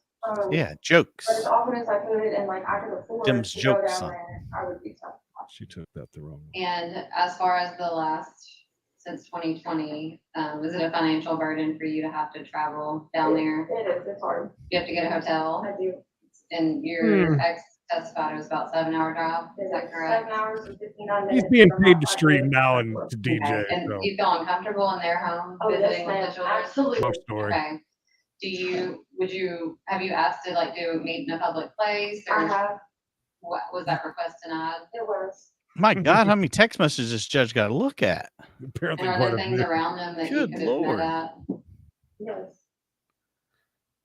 yeah, jokes. But as often as I could, and like I could afford Them's to go jokes, down son. there, I would do something. She took that the wrong way. And as far as the last, since 2020, was it a financial burden for you to have to travel down there? It is, it's hard. You have to get a hotel? I do. And your Hmm. ex testified it was about 7-hour drive, is that correct? 7 hours and 59 He's minutes. being from paid my to stream place. now and to DJ. Okay, and So you feel uncomfortable in their home Oh, yes, visiting with ma'am. the children? Absolutely. long story. Okay. Have you asked to like do meet in a public place? Or I have. what was that request denied? It was. My God, how many text messages this judge got to look at? Apparently, And are quite there a things bit. around them that Good you could have Lord. met at? Yes.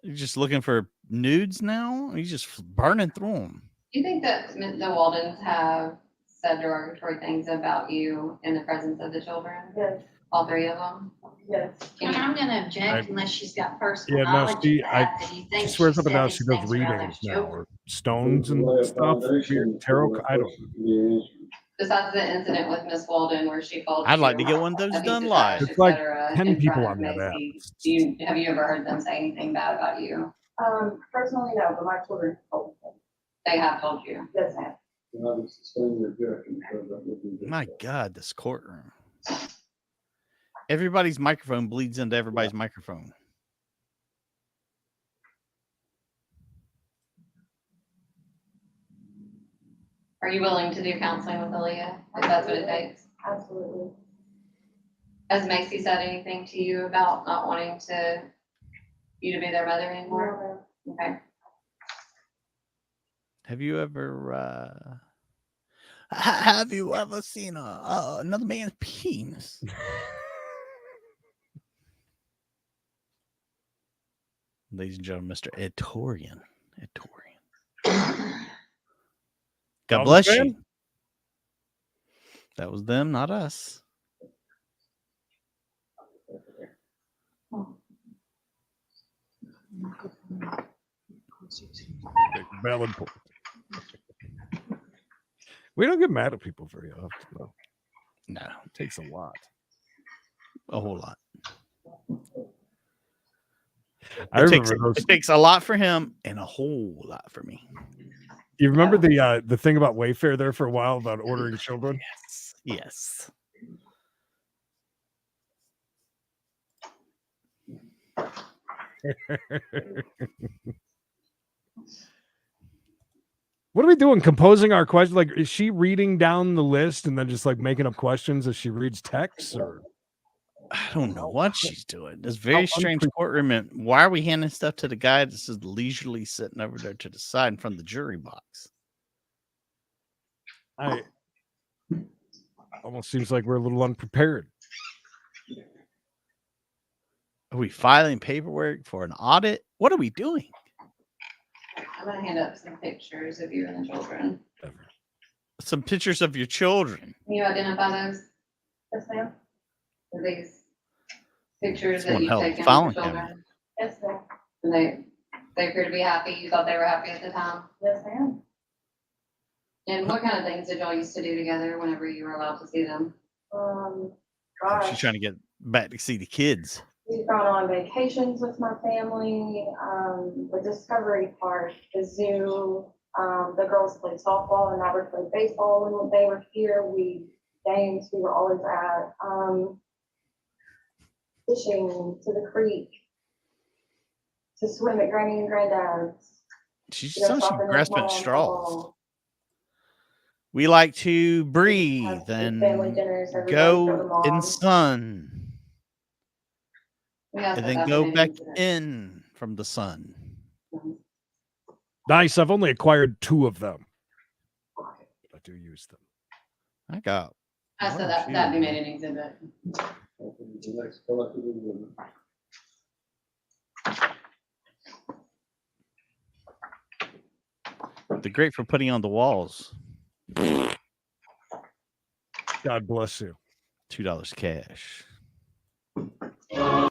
You're just looking for nudes now? He's just burning through them. Do you think that the Waldens have said derogatory things about you in the presence of the children? Yes. All three of them? Yes. And I'm gonna object unless she's got personal Yeah, no, knowledge she, of that, that you she think swears she up and said down these she does things around readings those now, children. or stones and stuff, weird tarot. I don't. Besides the incident with Miss Walden where she called I'd like you to get one of a those piece done of live. trash, It's like etc., 10 in people front on of that app. Macy. Have you ever heard them say anything bad about you? Personally, no, but my children told me. They have told you. Yes, ma'am. My God, this courtroom. Everybody's microphone bleeds into everybody's microphone. Are you willing to do counseling with Aaliyah if that's what it takes? Absolutely. Has Macy said anything to you about not wanting you to be their mother anymore? Okay. Have you ever seen another man's penis? Ladies and gentlemen, Mr. Ed Torian. Ed Torian. God bless you. That was them, not us. Valid point. We don't get mad at people very often, though. No, it takes a lot. A whole lot. It takes a lot for him and a whole lot for me. You remember the thing about Wayfair there for a while about ordering children? Yes. What are we doing? Composing our questions? Like, is she reading down the list and then just like making up questions as she reads text? Or I don't know what she's doing. This very strange courtroom. And why are we handing stuff to the guy that's just leisurely sitting over there to the side in front of the jury box? Almost seems like we're a little unprepared. Are we filing paperwork for an audit? What are we doing? I'm gonna hand up some pictures of you and the children. Some pictures of your children. Can you identify those? Yes, ma'am. Are these pictures Someone that you've held taken of filing the children? cabinet. Yes, ma'am. And they appear to be happy. You thought they were happy at the time? Yes, ma'am. And what kind of things did y'all used to do together whenever you were allowed to see them? Gosh. She's trying to get back to see the kids. We've gone on vacations with my family, the Discovery Park, the zoo. The girls played softball and I would play baseball when they were here. Games we were always at, fishing to the creek, to swim at Granny and Granddad's. She's to go so she shopping with grasping Mom at and straws. Papa. We like to breathe family and dinners, everybody go go to Mom. in sun. Yeah, And then go back in from the sun. Nice. I've only acquired 2 of them. I do use them. I got. I said that be made an exhibit. They're great for putting on the walls. God bless you. $2 cash. I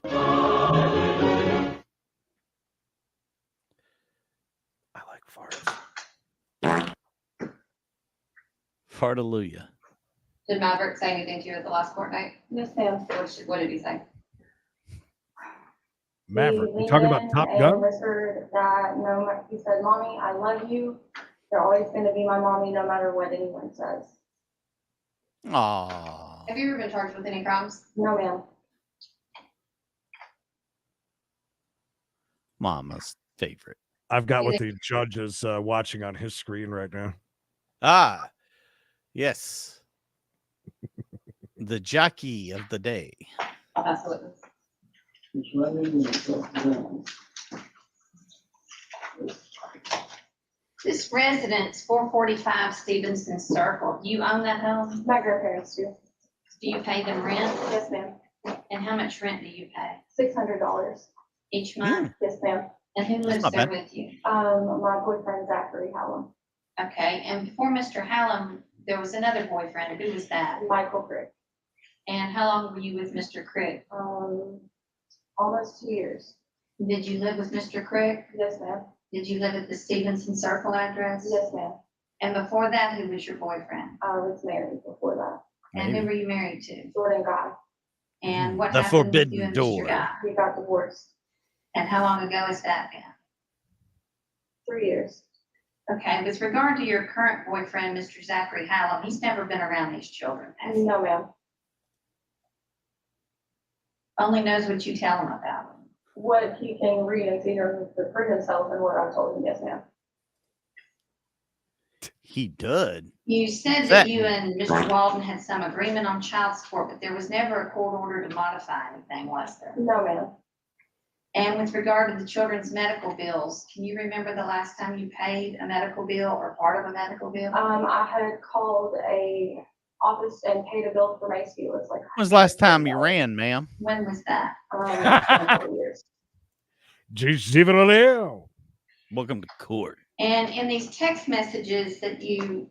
like farts. Fartallooia. Did Maverick say anything to you at the last court night? Yes, ma'am. What did he say? Maverick. He You talking leaned about Top in and Gun? whispered that he said, "Mommy, I love you. You're always going to be my mommy, no matter what anyone says." Aww. Have you ever been charged with any crimes? No, ma'am. Mama's favorite. I've got what the judge is watching on his screen right now. Ah, yes. The jockey of the day. That's what it is. This residence, 445 Stevenson Circle, you own that home? My grandparents do. Do you pay them rent? Yes, ma'am. And how much rent do you pay? $600 Each month? Yes, ma'am. And who lives not there bad. with you? My boyfriend Zachary Hallam, Okay, and before Mr. Hallam, there was another boyfriend. Who was that? Michael Crick, And how long were you with Mr. Crick? almost 2 years. Did you live with Mr. Crick? Yes, ma'am. Did you live at the Stevenson Circle address? Yes, ma'am. And before that, who was your boyfriend? I was married before that. And who were you married to? Jordan Guy. And what The happened with you forbidden and door. Mr. Guy? We got divorced And how long ago has that been? 3 years. Okay, with regard to your current boyfriend, Mr. Zachary Hallam, he's never been around these children, has he? No, ma'am. Only knows what you tell him about them. What he can read and see for himself and what I told him, yes, ma'am. He did. You said that you and Mr. Walden had some agreement on child support, but there was never a court order to modify anything, was there? No, ma'am. And with regard to the children's medical bills, can you remember the last time you paid a medical bill or part of a medical bill? I had called a office and paid a bill for Macy. It was like, When was the last time you ran, ma'am? When was that? a couple years. Welcome to court. And in these text messages that you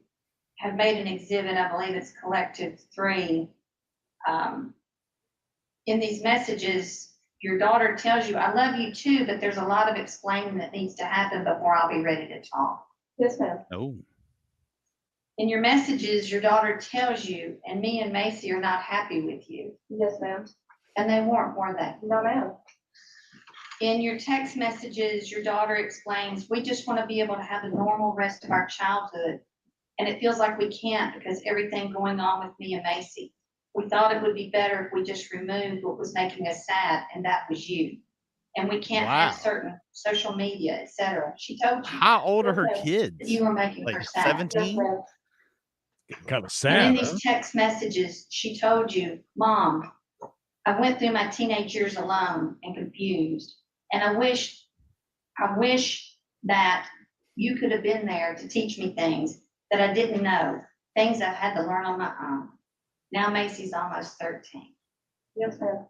have made an exhibit, I believe it's Collective 3. In these messages, your daughter tells you, I love you too, but there's a lot of explaining that needs to happen before I'll be ready to talk. Yes, ma'am. Oh. In your messages, your daughter tells you, and me and Macy are not happy with you. Yes, ma'am. And they weren't, were they? No, ma'am. In your text messages, your daughter explains, we just want to be able to have a normal rest of our childhood. And it feels like we can't because everything going on with me and Macy. We thought it would be better if we just removed what was making us sad, and that was you. And we can't have Wow. certain social media, et cetera. She told you. How old are her kids? that you were making her Like sad. 17? Kind of And sad. in huh? these text messages, she told you, Mom, I went through my teenage years alone and confused. And I wish that you could have been there to teach me things that I didn't know, things I've had to learn on my own. Now Macy's almost 13. Yes, ma'am.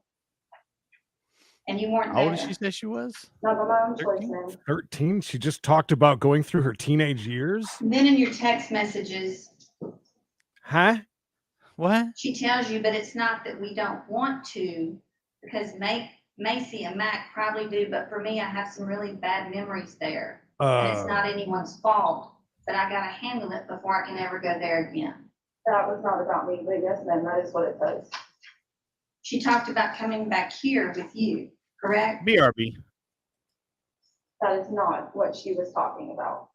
And you weren't How old did there. she say she was? Not by my own choice, ma'am. 13. She just talked about going through her teenage years. And then in your text messages, Huh? What? she tells you, but it's not that we don't want to, because Macy and Mac probably do, but for me, I have some really bad memories there. And it's not anyone's fault, but I gotta handle it before I can ever go there again. That was not about me, but yes, ma'am, that is what it says. She talked about coming back here with you, correct? BRB. That is not what she was talking about.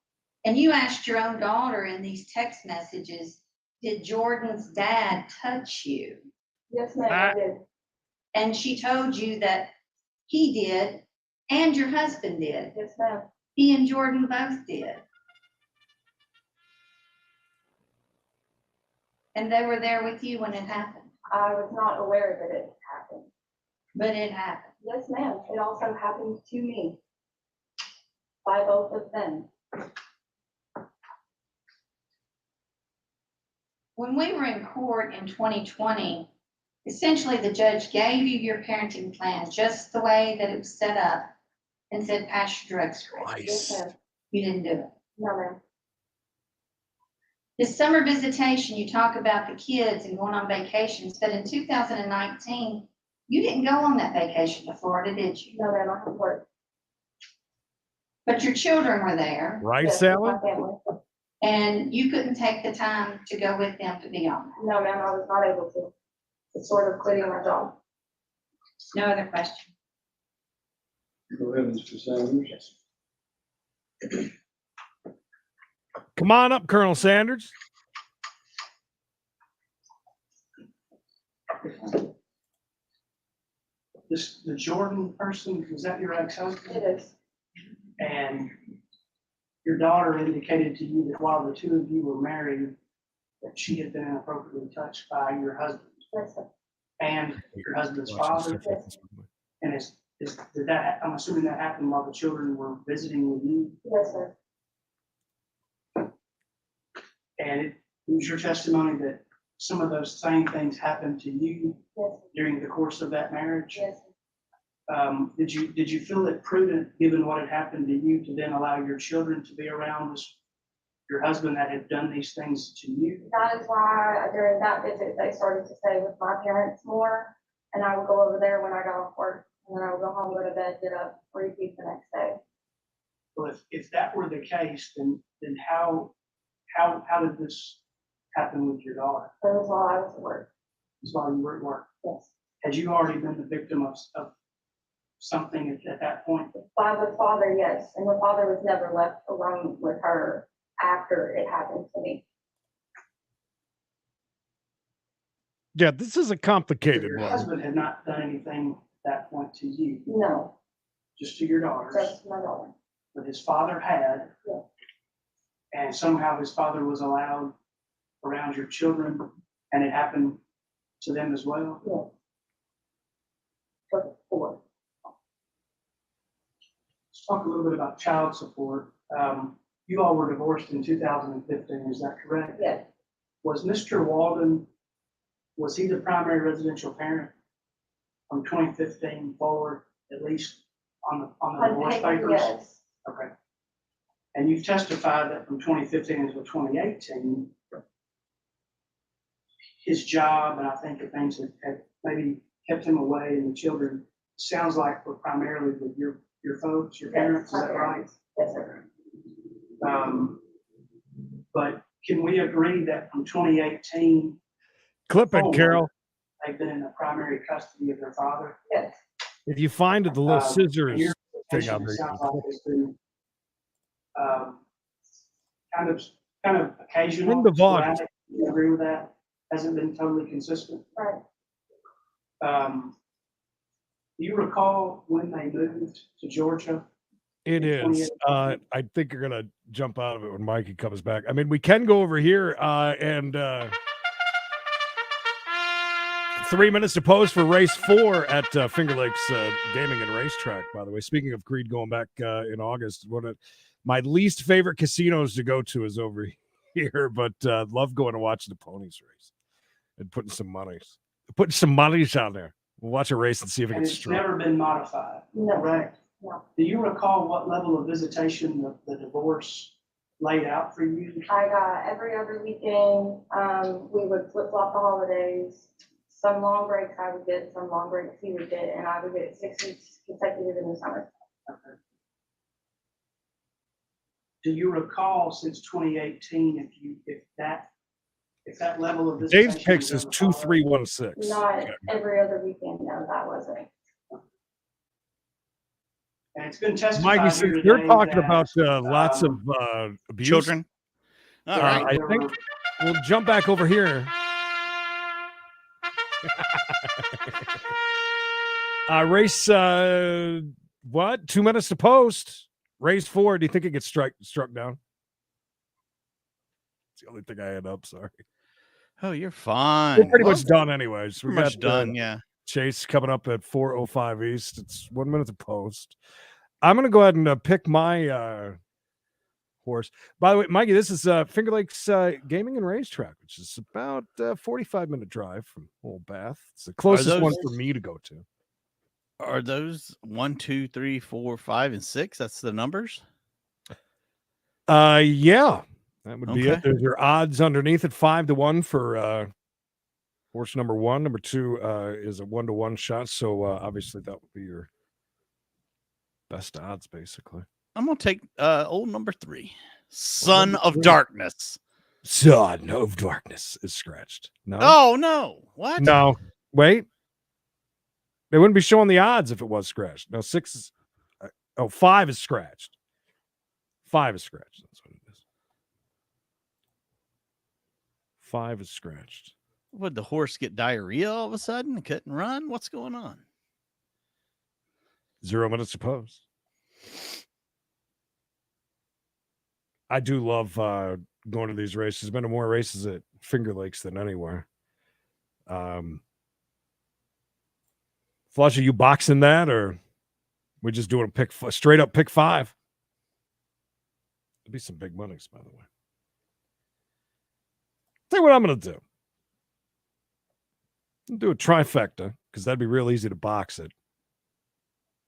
And you asked your own daughter in these text messages, did Jordan's dad touch you? Yes, ma'am, I did. And she told you that he did and your husband did. Yes, ma'am. He and Jordan both did. And they were there with you when it happened. I was not aware that it happened. But it happened. Yes, ma'am. It also happened to me by both of them. When we were in court in 2020, essentially the judge gave you your parenting plan just the way that it was set up and said, pass your drug screen. Yes, ma'am. You didn't do it. No, ma'am. This summer visitation, you talk about the kids and going on vacations, but in 2019, you didn't go on that vacation to Florida, did you? No, ma'am, I have work. But your children were there. Right, Yes, Sally? my family. And you couldn't take the time to go with them to be on that. No, ma'am, I was not able to. It's sort of quitting my job. No other question? Go ahead, Mr. Sanders. Come on up, Colonel Sanders. The Jordan person, is that your ex-husband? It is. And your daughter indicated to you that while the two of you were married, that she had been inappropriately touched by your husband Yes, sir. and your husband's father. And did that, I'm assuming that happened while the children were visiting with you? Yes, sir. And it was your testimony that some of those same things happened to you Yes, during the course of that marriage? yes. Did you feel it prudent, given what had happened to you, to then allow your children to be around your husband that had done these things to you? That is why during that visit, they started to stay with my parents more. And I would go over there when I got off work, and then I would go home, go to bed, get up, repeat the next day. Well, if that were the case, then how did this happen with your daughter? It was while I was at work. As while you were at work? Yes. Had you already been the victim of something at that point? By the father, yes, and the father was never left alone with her after it happened to me. Yeah, this is a complicated Your one. husband had not done anything at that point to you? No. Just to your daughters? Just my daughter. But his father had? Yeah. And somehow his father was allowed around your children, and it happened to them as well? Yeah. For 4. Let's talk a little bit about child support. You all were divorced in 2015, is that correct? Yes. Was Mr. Walden, was he the primary residential parent from 2015 forward, at least on the divorce papers? Yes. Okay. And you've testified that from 2015 until 2018, his job, and I think the things that had maybe kept him away and the children, sounds like were primarily with your folks, your parents, is that right? Yes, sir. But can we agree that from 2018? Clip it, forward, Carol. They've been in the primary custody of their father? Yes. If you find it, the little scissors Your thing out patient, there. it sounds like it's been kind of occasional. In the vlog. sporadic. You agree with that? Hasn't been totally consistent? Right. Do you recall when they moved to Georgia? It in is. 2018? I think you're gonna jump out of it when Mikey comes back. I mean, we can go over here and 3 minutes to post for race 4 at Finger Lakes Gaming and Racetrack. By the way, speaking of Creed going back in August, one of my least favorite casinos to go to is over here, but love going to watch the ponies race and putting some monies out there. We'll watch a race and see if it And gets it's strong. never been modified, No. correct? No. Do you recall what level of visitation the divorce laid out for you? I got every other weekend. We would flip flop the holidays. Some long breaks I would get, some long breaks he would get, and I would get 6 weeks consecutive in the summer. Okay. Do you recall since 2018 if that level of visitation? Dave's picks is 2316. Not every other weekend, no, that wasn't. And it's been testified Mikey, here since you're today talking that, about lots of abuse, Children. All right. I think we'll jump back over here. Race, what? 2 minutes to post. Race 4. Do you think it gets struck down? It's the only thing I had up. Sorry. Oh, you're fine. We're pretty much done anyways. We Pretty much got done, yeah. Chase coming up at 4:05 East. It's 1 minute to post. I'm going to go ahead and pick my horse. By the way, Mikey, this is Finger Lakes Gaming and Racetrack, which is about a 45-minute drive from Old Bath. It's the closest one for me to go to. Are those 1, 2, 3, 4, 5, and 6? That's the numbers? Yeah, that would be Okay. it. There's your odds underneath at 5-1 for horse number 1. Number 2 is a 1-1 shot. So obviously that would be your best odds, basically. I'm gonna take old number 3. Son of Darkness. Son of Darkness is scratched. No. Oh no. What? No. Wait. They wouldn't be showing the odds if it was scratched. No, 6 is 5 is scratched. 5 is scratched. That's what it is. 5 is scratched. Would the horse get diarrhea all of a sudden and couldn't run? What's going on? 0 minutes to post. I do love going to these races. Been to more races at Finger Lakes than anywhere. Flush, are you boxing that, or we just doing a straight up pick 5? There'd be some big monies, by the way. Tell you what I'm gonna do. I'll do a trifecta because that'd be real easy to box it.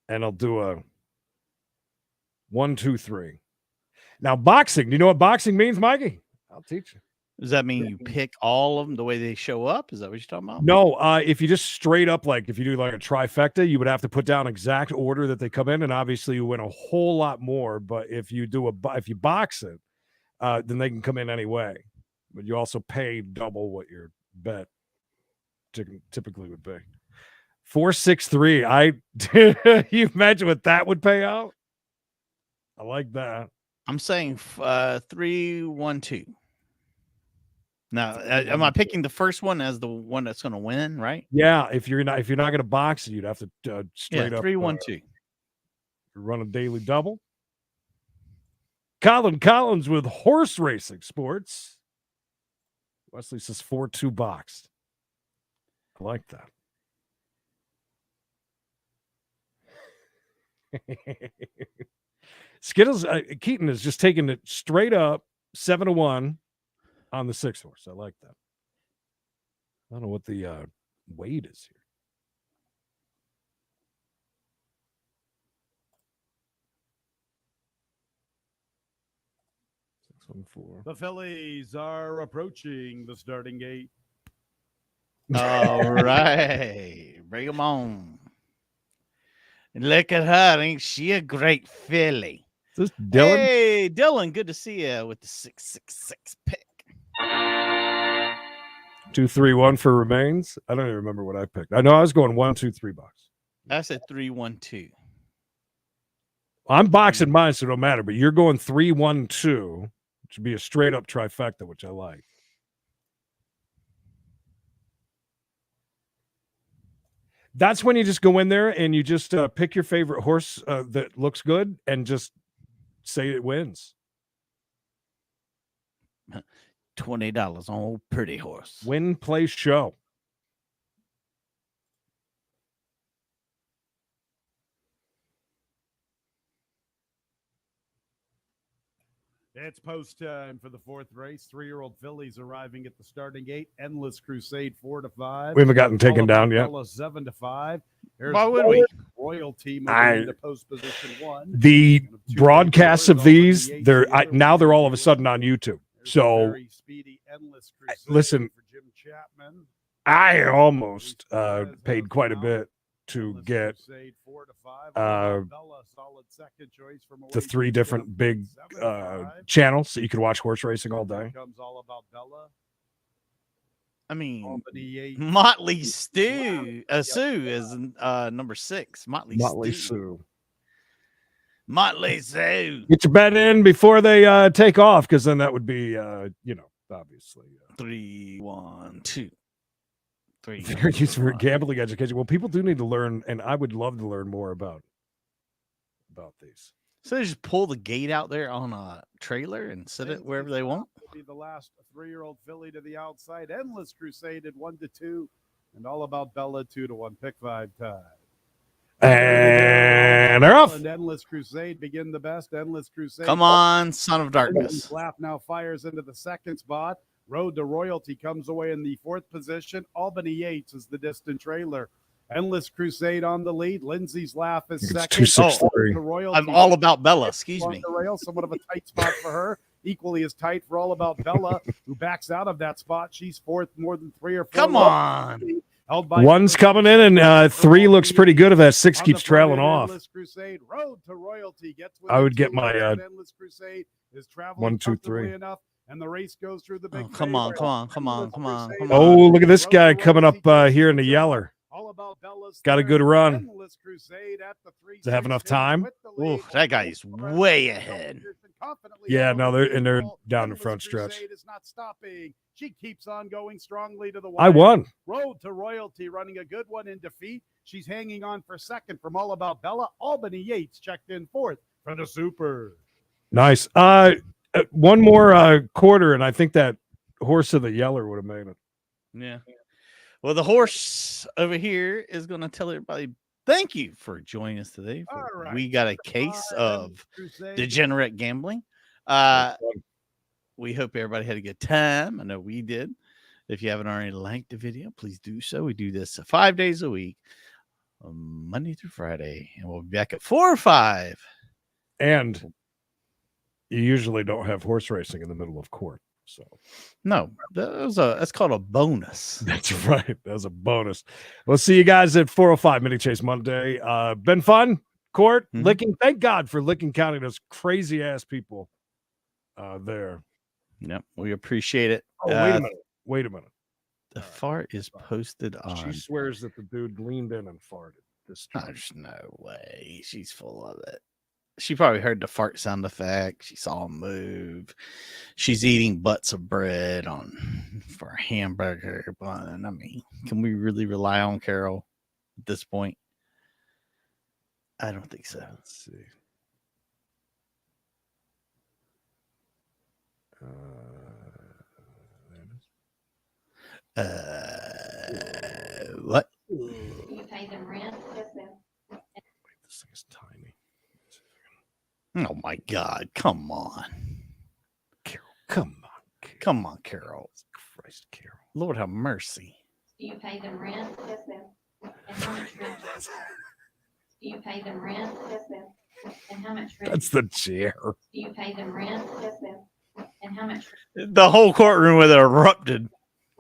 and I'll do a 1, 2, 3. Now, boxing. Do you know what boxing means, Mikey? I'll teach you. Does that mean you pick all of them the way they show up? Is that what you're talking about? No, if you just straight up, like if you do like a trifecta, you would have to put down exact order that they come in, and obviously you win a whole lot more. But if you if you box it, then they can come in anyway. But you also pay double what your bet typically would be. 4, 6, 3. You imagine what that would pay out? I like that. I'm saying 3, 1, 2. Now, am I picking the first one as the one that's going to win? Right? Yeah. If you're not going to box it, you'd have to straight up 3, 1, 2. Run a daily double. Colin Collins with horse racing sports. Wesley says 4, 2 boxed. I like that. Skittles Keaton is just taking it straight up 7-1 on the 6 horse. I like that. I don't know what the weight is here. The fillies are approaching the starting gate. All right. Bring them on. And look at her. Ain't she a great filly? Is this Dylan? Hey, Dylan. Good to see you with the 666 pick. 2, 3, 1 for remains. I don't even remember what I picked. I know I was going 1, 2, 3 box. I said 3, 1, 2. I'm boxing mine, so it don't matter. But you're going 3, 1, 2, which would be a straight up trifecta, which I like. That's when you just go in there and you just pick your favorite horse that looks good and just say it wins. $20 on old Pretty Horse. Win, play, show. It's post time for the 4th race. 3-year-old fillies arriving at the starting gate. Endless Crusade 4 to 5. We haven't gotten taken down yet. 7 to 5. Why would we? Royalty moving into post position 1. The broadcasts of these, now they're all of a sudden on YouTube. So listen, I almost paid quite a bit to get the 3 different big channels so you could watch horse racing all day. I mean, Motley Sue is number 6. Motley Sue. Motley Sue. Get your bet in before they take off, because then that would be, obviously 3, 1, 2. 3. Fair use for gambling education. Well, people do need to learn, and I would love to learn more about these. So they just pull the gate out there on a trailer and set it wherever they want. Be the last 3-year-old filly to the outside. Endless Crusade at 1 to 2, and All About Bella 2 to 1. Pick 5 time. And they're off. And Endless Crusade begin the best. Endless Crusade. Come on, Son of Darkness. Laugh now fires into the 2nd spot. Road to Royalty comes away in the 4th position. Albany Yates is the distant trailer. Endless Crusade on the lead. Lindsay's Laugh is second. I'm All About Bella. Excuse me. The rail, somewhat of a tight spot for her. Equally as tight for All About Bella, who backs out of that spot. She's 4th, more than 3 or 4. Come on. Held by 1's coming in, and 3 looks pretty good if that 6 keeps trailing off. Crusade, Road to Royalty gets I would get my Endless Crusade is 1, 2, 3. enough, and the race goes through the big. Come on. Oh, look at this guy coming up here in the Yeller. Got a good run. Does it have enough time? Ooh, that guy is way ahead. Yeah, no, they're down the front stretch. She keeps on going strongly to the I won. Road to Royalty running a good one in defeat. She's hanging on for 2nd from All About Bella. Albany Yates checked in 4th for the Super. Nice. One more quarter, and I think that horse of the Yeller would have made it. Yeah. Well, the horse over here is going to tell everybody thank you for joining us today. We got a case of degenerate gambling. We hope everybody had a good time. I know we did. If you haven't already liked the video, please do so. We do this 5 days a week Monday through Friday, and we'll be back at 4 or 5. And you usually don't have horse racing in the middle of court. So no, that's called a bonus. That's right. That was a bonus. We'll see you guys at 4:05 Mini Chase Monday. Been fun. Court Licking. Thank God for Licking County. Those crazy ass people there. Yep, we appreciate it. Oh, wait a minute. Wait a minute. The fart is posted on. She swears that the dude leaned in and farted. There's no way. She's full of it. She probably heard the fart sound effect. She saw him move. She's eating butts of bread for a hamburger bun. I mean, can we really rely on Carol at this point? I don't think so. Let's see. What? Do you pay them rent? Yes, ma'am. This thing is tiny. Oh my God! Come on, Carol. Come on, come on, Carol. Christ, Carol. Lord have mercy. Do you pay them rent? Yes, ma'am. And how much rent? Do you pay them rent? Yes, ma'am. And how much rent? That's the chair. Do you pay them rent? Yes, ma'am. And how much? The whole courtroom with it erupted.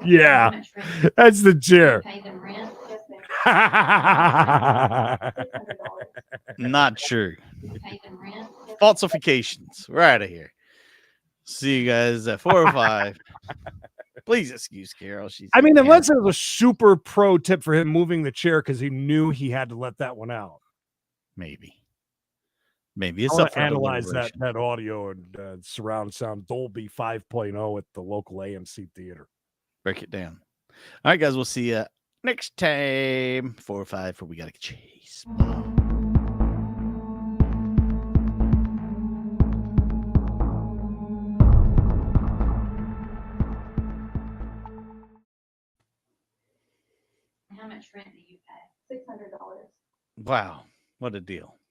Yeah, that's the chair. Pay them rent? Yes, ma'am. Not true. Do you pay them rent? Falsifications. We're out of here. See you guys at 4 or 5. Please excuse Carol. I mean, unless it was a super pro tip for him moving the chair because he knew he had to let that one out. Maybe it's I'll up for analyze deliberation. that audio and surround sound Dolby 5.0 at the local AMC theater. Break it down. All right, guys. We'll see you next time. 4 or 5 for We Gotta Chase. How much rent do you pay? $600. Wow, what a deal.